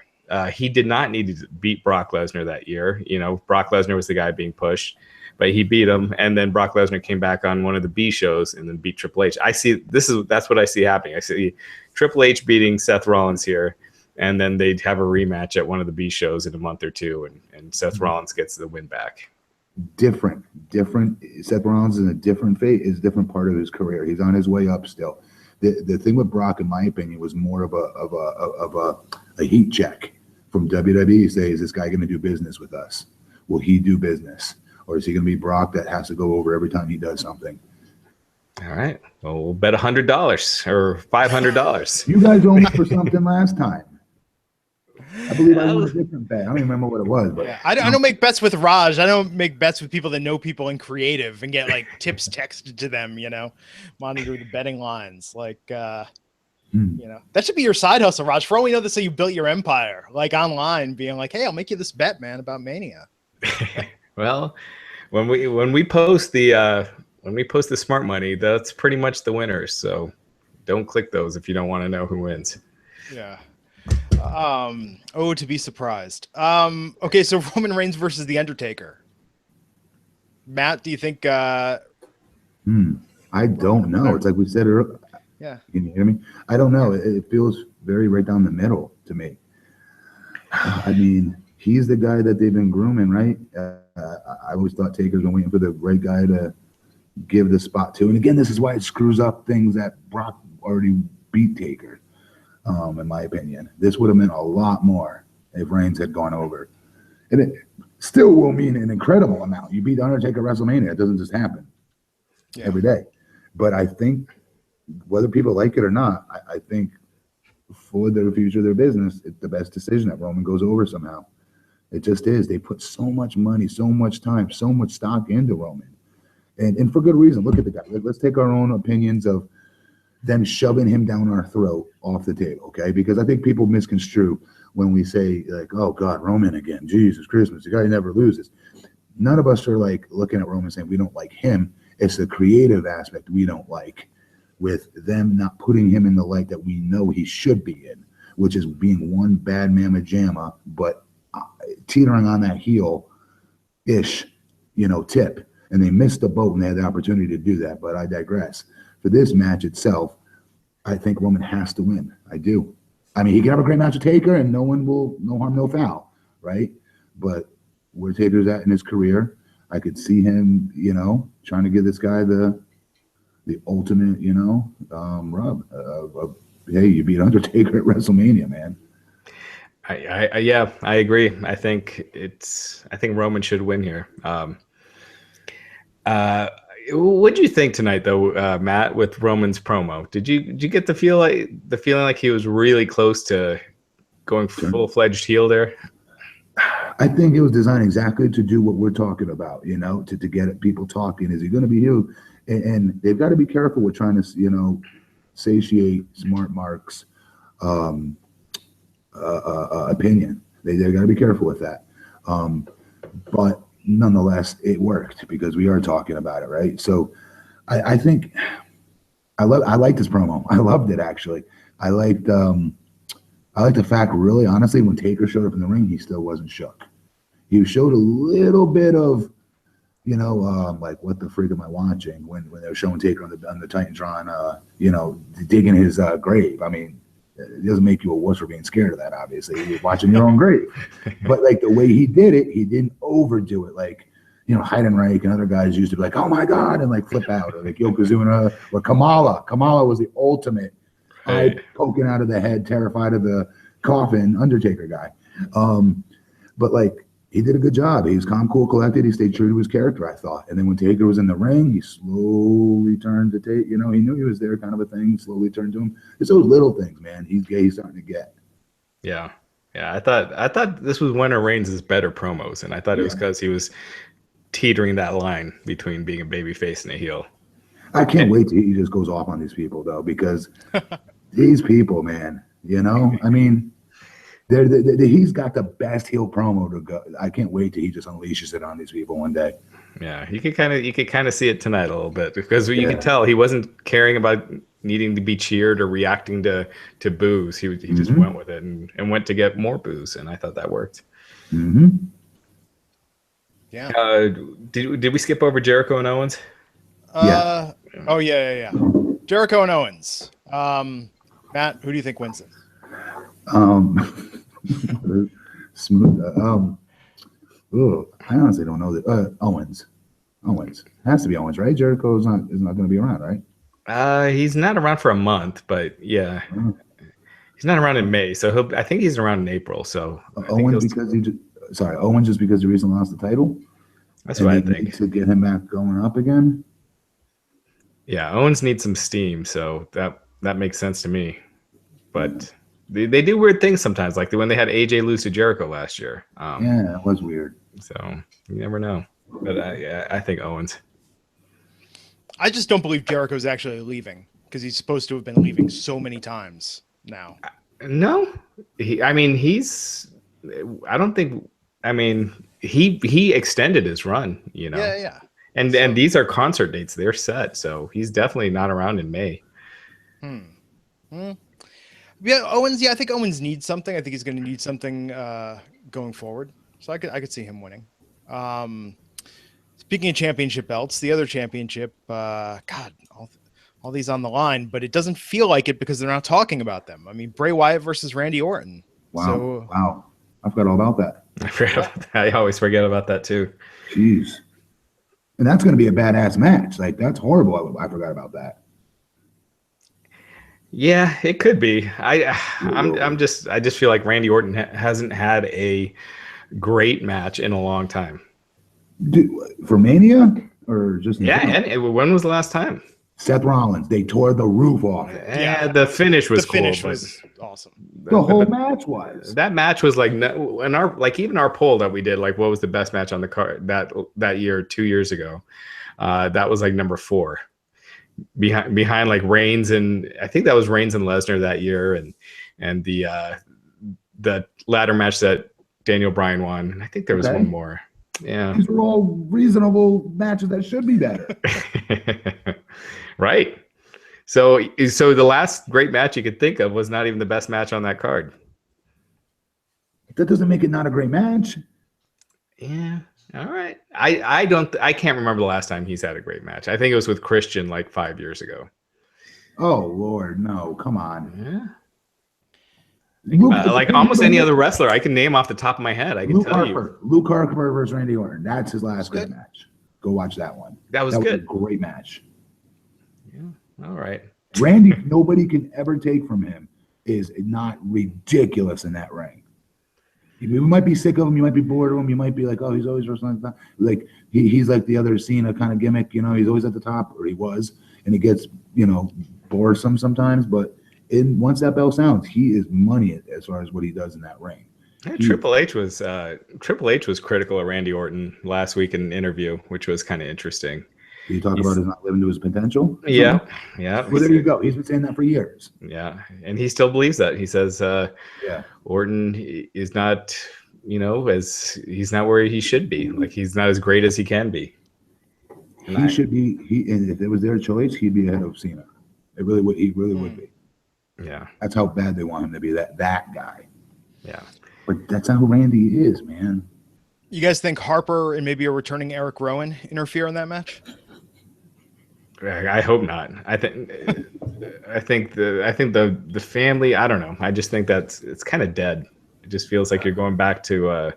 He did not need to beat Brock Lesnar that year. Brock Lesnar was the guy being pushed, but he beat him. And then Brock Lesnar came back on one of the B shows and then beat Triple H. That's what I see happening. I see Triple H beating Seth Rollins here, and then they'd have a rematch at one of the B shows in a month or two, and Seth Rollins gets the win back. Different. Seth Rollins is in a different phase, is a different part of his career. He's on his way up still. The thing with Brock, in my opinion, was more of a heat check from WWE. Say, is this guy going to do business with us? Will he do business, or is he going to be Brock that has to go over every time he does something? All right. Well, we'll bet $100 or $500. You guys owe me for something last time. I believe I won a different bet. I don't even remember what it was. But I don't make bets with Raj. I don't make bets with people that know people in creative and get like tips texted to them, monitor the betting lines. Like, that should be your side hustle, Raj. For all we know, that's how you built your empire, like online, being like, hey, I'll make you this bet, man, about Mania. Well, when we post the smart money, that's pretty much the winners. So don't click those if you don't want to know who wins. Yeah. Oh, to be surprised. Okay, so Roman Reigns versus The Undertaker. Matt, do you think I don't know. It's like we said earlier. yeah. Can you hear me? I don't know. It feels very right down the middle to me. I mean, he's the guy that they've been grooming, right? I always thought Taker's been waiting for the right guy to give the spot to. And again, this is why it screws up things that Brock already beat Taker, in my opinion. This would have meant a lot more if Reigns had gone over. And it still will mean an incredible amount. You beat Undertaker at WrestleMania. It doesn't just happen every day. But I think, whether people like it or not, I think for the future of their business, it's the best decision that Roman goes over somehow. It just is. They put so much money, so much time, so much stock into Roman. And for good reason. Look at the guy. Let's take our own opinions of them shoving him down our throat off the table, okay? Because I think people misconstrue when we say, like, oh, God, Roman again. Jesus Christmas. The guy never loses. None of us are, like, looking at Roman saying we don't like him. It's the creative aspect we don't like, with them not putting him in the light that we know he should be in, which is being one bad mamma jamma, but teetering on that heel-ish, tip. And they missed the boat when they had the opportunity to do that, but I digress. For this match itself, I think Roman has to win. I do. I mean, he can have a great match with Taker, and no harm, no foul, right? But where Taker's at in his career, I could see him, trying to give this guy the ultimate, rub of, hey, you beat Undertaker at WrestleMania, man. I agree. I think Roman should win here. What did you think tonight, though, Matt, with Roman's promo? Did you get the feeling like he was really close to going full-fledged heel there? I think it was designed exactly to do what we're talking about, to get people talking. Is he going to be heel? And they've got to be careful with trying to, satiate Smart Mark's opinion. They've got to be careful with that. But nonetheless, it worked because we are talking about it, right? So I think I liked this promo. I loved it, actually. I liked the fact, really, honestly, when Taker showed up in the ring, he still wasn't shook. He showed a little bit of, like, what the freak am I watching when they were showing Taker on the Titantron, digging his grave. I mean, it doesn't make you a wuss for being scared of that, obviously. You're watching your own grave. But, like, the way he did it, he didn't overdo it. Like, Heidenreich and other guys used to be like, oh, my God, and, like, flip out. Or, like, Yokozuna or Kamala. Kamala was the ultimate eye poking out of the head, terrified of the coffin Undertaker guy. But, like, he did a good job. He was calm, cool, collected. He stayed true to his character, I thought. And then when Taker was in the ring, he slowly turned to Taker. He knew he was there, kind of a thing. Slowly turned to him. It's those little things, man. He's starting to get. Yeah. I thought this was one of Reigns' better promos, and I thought it was because he was teetering that line between being a babyface and a heel. I can't wait till he just goes off on these people, though, because these people, man, I mean, he's got the best heel promo to go. I can't wait till he just unleashes it on these people one day. Yeah, you could kind of see it tonight a little bit, because you could tell he wasn't caring about needing to be cheered or reacting to boos. He just went with it and went to get more boos, and I thought that worked. Mm-hmm. Yeah. Did we skip over Jericho and Owens? Yeah. Oh yeah. Jericho and Owens. Matt, who do you think wins this? Smooth. I honestly don't know that. Owens. It has to be Owens, right? Jericho is not going to be around, right? He's not around for a month, but yeah, he's not around in May, so I think he's around in April. So Owens Owens just because he recently lost the title. That's what I think. To get him back going up again. Yeah, Owens needs some steam, so that makes sense to me. But they do weird things sometimes, like when they had AJ lose to Jericho last year. Yeah, it was weird. So you never know. But I think Owens. I just don't believe Jericho's actually leaving, because he's supposed to have been leaving so many times now. No, he extended his run, Yeah. And these are concert dates. They're set, so he's definitely not around in May. Yeah, Owens. Yeah, I think Owens needs something. I think he's going to need something going forward. So I could see him winning. Speaking of championship belts, the other championship, God, all these on the line, but it doesn't feel like it because they're not talking about them. I mean, Bray Wyatt versus Randy Orton. Wow. Wow. I forgot all about that. I forgot about that. I always forget about that too. Jeez. And that's going to be a badass match. Like, that's horrible. I forgot about that. Yeah, it could be. I just feel like Randy Orton hasn't had a great match in a long time. For Mania or just and when was the last time? Seth Rollins. They tore the roof off. Yeah, the finish was cool. The finish cool, was awesome. The whole match was. That match was like, in our even our poll that we did, like what was the best match on the card that year, 2 years ago, that was like number 4, behind like Reigns, and I think that was Reigns and Lesnar that year, and the ladder match that Daniel Bryan won. And I think there was one more. Yeah, these were all reasonable matches that should be better. Right. So the last great match you could think of was not even the best match on that card. That doesn't make it not a great match. Yeah. All right. I can't remember the last time he's had a great match. I think it was with Christian like 5 years ago. Oh Lord, no! Come on. Yeah. Like almost any other wrestler I can name off the top of my head. I can tell you. Luke Harper versus Randy Orton. That's his last great match. Go watch that one. That was good. A great match. Yeah. All right. Randy, nobody can ever take from him, is not ridiculous in that ring. You might be sick of him. You might be bored of him. You might be like, oh, he's always wrestling. Like he's like the other Cena kind of gimmick. You know, he's always at the top, or he was, and he gets boresome sometimes. But once that bell sounds, he is money as far as what he does in that ring. Yeah, Triple H was critical of Randy Orton last week in an interview, which was kind of interesting. Did he talk about his not living to his potential? Yeah. Well, there you go. He's been saying that for years. Yeah, and he still believes that. He says, Orton is not, he's not where he should be. Like he's not as great as he can be. And he should be. And if it was their choice, he'd be ahead of Cena. It really would. He really would be. Yeah, that's how bad they want him to be. That guy. Yeah, but that's how Randy is, man. You guys think Harper and maybe a returning Eric Rowan interfere in that match? I hope not. I think the family. I don't know. I just think it's kind of dead. It just feels like you're going back to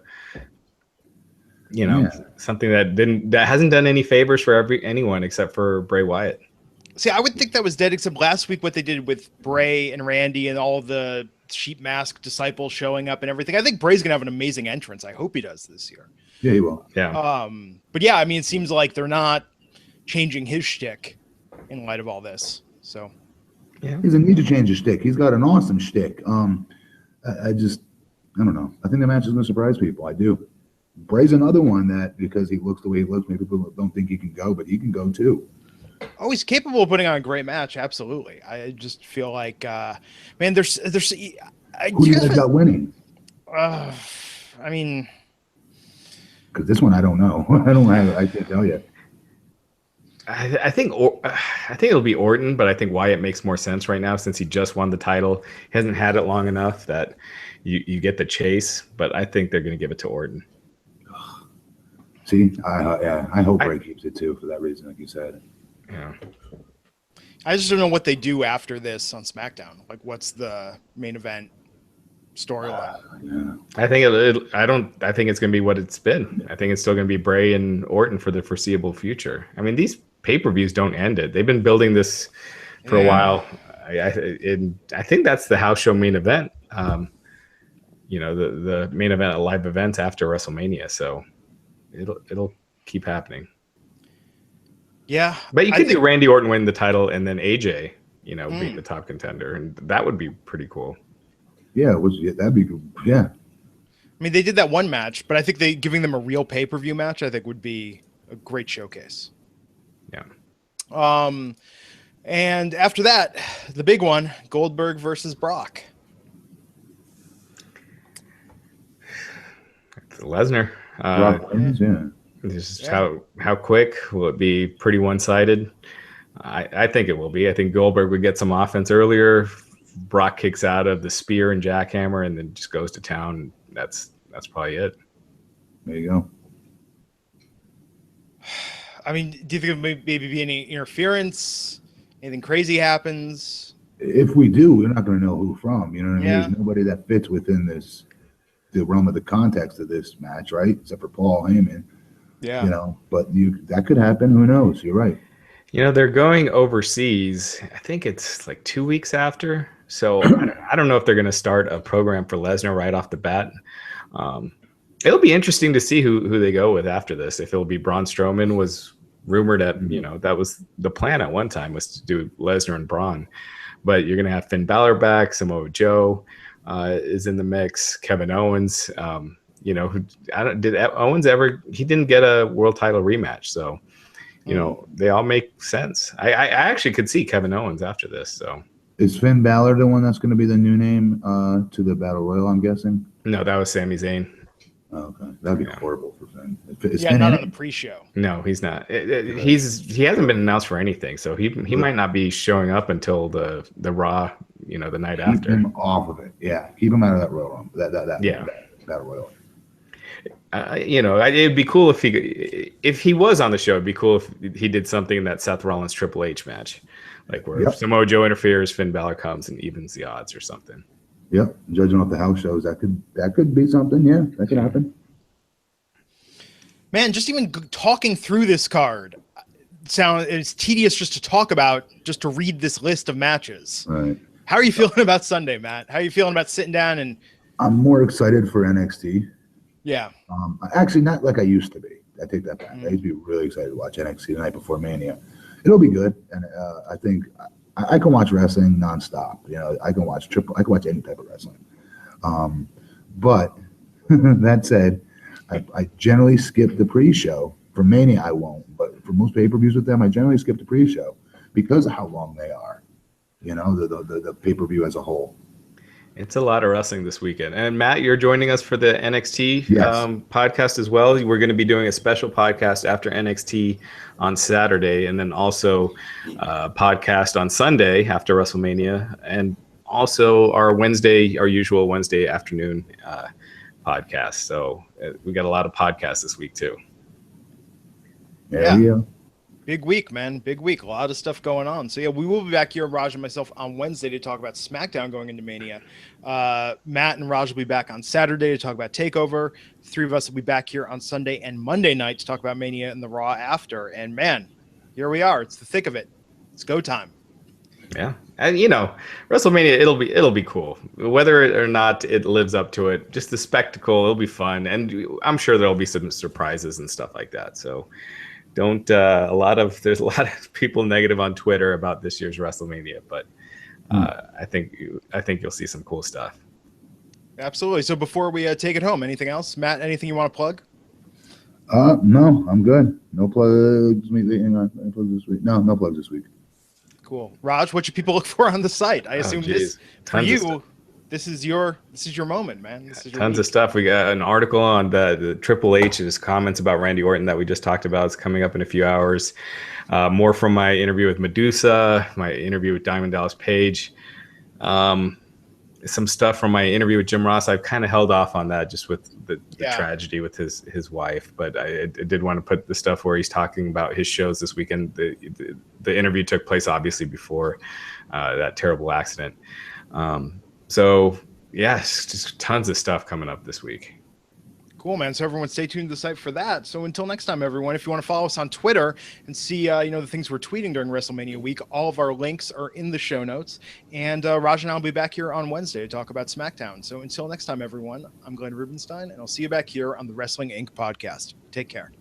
something that hasn't done any favors for anyone except for Bray Wyatt. See, I would think that was dead, except last week what they did with Bray and Randy and all of the sheep mask disciples showing up and everything. I think Bray's gonna have an amazing entrance. I hope he does this year. Yeah, he will. Yeah. But yeah, I mean, it seems like they're not changing his shtick in light of all this. So yeah, he doesn't need to change his shtick. He's got an awesome shtick. I don't know. I think the match is gonna surprise people. I do. Bray's another one that, because he looks the way he looks, maybe people don't think he can go, but he can go too. Oh, he's capable of putting on a great match. Absolutely. I just feel like, man, there's. Who do you guys got winning? I mean, because this one I don't know. I can't tell you. I think it'll be Orton, but I think Wyatt makes more sense right now since he just won the title. He hasn't had it long enough that you get the chase, but I think they're going to give it to Orton. See, I hope Bray keeps it too for that reason, like you said. Yeah. I just don't know what they do after this on SmackDown. Like, what's the main event storyline? I think it's going to be what it's been. I think it's still going to be Bray and Orton for the foreseeable future. I mean, these pay-per-views don't end it. They've been building this for a while. I think that's the house show main event. The main event at live events after WrestleMania. So it'll keep happening. Yeah, but you could do Randy Orton win the title and then AJ, beat the top contender, and that would be pretty cool. Yeah, that'd be good. Yeah. I mean, they did that one match, but I think giving them a real pay-per-view match, I think would be a great showcase. Yeah. And after that, the big one, Goldberg versus Brock. Lesnar. Brock wins, yeah. Just how quick will it be? Pretty one-sided. I think it will be. I think Goldberg would get some offense earlier, Brock kicks out of the spear and jackhammer and then just goes to town. That's probably it. There you go. I mean, do you think there maybe be any interference? Anything crazy happens? If we do, we're not going to know who from. You know what I mean? Yeah. There's nobody that fits within the realm of the context of this match, right? Except for Paul Heyman. Yeah. You know, but that could happen. Who knows? You're right. You know, they're going overseas. I think it's like 2 weeks after. So I don't know if they're going to start a program for Lesnar right off the bat. It'll be interesting to see who they go with after this. If it'll be Braun Strowman, was rumored at, that was the plan at one time, was to do Lesnar and Braun. But you're going to have Finn Balor back. Samoa Joe is in the mix. Kevin Owens. Did Owens ever? He didn't get a world title rematch. So, they all make sense. I actually could see Kevin Owens after this. So, is Finn Balor the one that's going to be the new name to the Battle Royal? I'm guessing. No, that was Sami Zayn. Oh, okay, that'd be horrible for Finn. Finn not on the pre-show. No, he's not. He hasn't been announced for anything, so he might not be showing up until the Raw, the night after. Keep him off of it. Yeah, keep him out of that Royal Rumble. That Battle Royal. It'd be cool if he was on the show. It'd be cool if he did something that Seth Rollins Triple H match, like where Samoa Joe interferes, Finn Balor comes and evens the odds or something. Yep, judging off the house shows, that could be something. Yeah, that could happen. Man, just even talking through this card, it's tedious just to talk about, just to read this list of matches. Right. How are you feeling about Sunday, Matt? How are you feeling about sitting down and? I'm more excited for NXT. Yeah. Actually, not like I used to be. I take that back. I used to be really excited to watch NXT the night before Mania. It'll be good, and I think I can watch wrestling nonstop. I can watch any type of wrestling. But that said, I generally skip the pre-show. For Mania, I won't. But for most pay-per-views with them, I generally skip the pre-show because of how long they are. The pay-per-view as a whole. It's a lot of wrestling this weekend. And Matt, you're joining us for the NXT podcast as well. We're going to be doing a special podcast after NXT on Saturday, and then also a podcast on Sunday after WrestleMania, and also our usual Wednesday afternoon podcast. So we got a lot of podcasts this week too. Yeah. Big week, man. Big week. A lot of stuff going on. So, we will be back here, Raj and myself, on Wednesday to talk about SmackDown going into Mania. Matt and Raj will be back on Saturday to talk about TakeOver. The three of us will be back here on Sunday and Monday night to talk about Mania and the Raw after. And, man, here we are. It's the thick of it. It's go time. Yeah. And, WrestleMania, it'll be cool. Whether or not it lives up to it, just the spectacle, it'll be fun. And I'm sure there'll be some surprises and stuff like that. So, there's a lot of people negative on Twitter about this year's WrestleMania, but I think you'll see some cool stuff. Absolutely. So before we take it home, anything else, Matt? Anything you want to plug? No, I'm good. No plugs. Hang on, any plugs this week? No plugs this week. Cool. Raj, what should people look for on the site? I assume this is your moment, man. This is your tons of stuff. We got an article on the Triple H and his comments about Randy Orton that we just talked about. It's coming up in a few hours. More from my interview with Medusa, my interview with Diamond Dallas Page. Some stuff from my interview with Jim Ross. I've kind of held off on that just with the tragedy with his wife. But I did want to put the stuff where he's talking about his shows this weekend. The interview took place obviously before that terrible accident. So, yes, just tons of stuff coming up this week. Cool, man. So everyone stay tuned to the site for that. So until next time, everyone, if you want to follow us on Twitter and see, the things we're tweeting during WrestleMania week, all of our links are in the show notes. And Raj and I will be back here on Wednesday to talk about SmackDown. So until next time, everyone, I'm Glenn Rubenstein, and I'll see you back here on the Wrestling Inc. podcast. Take care.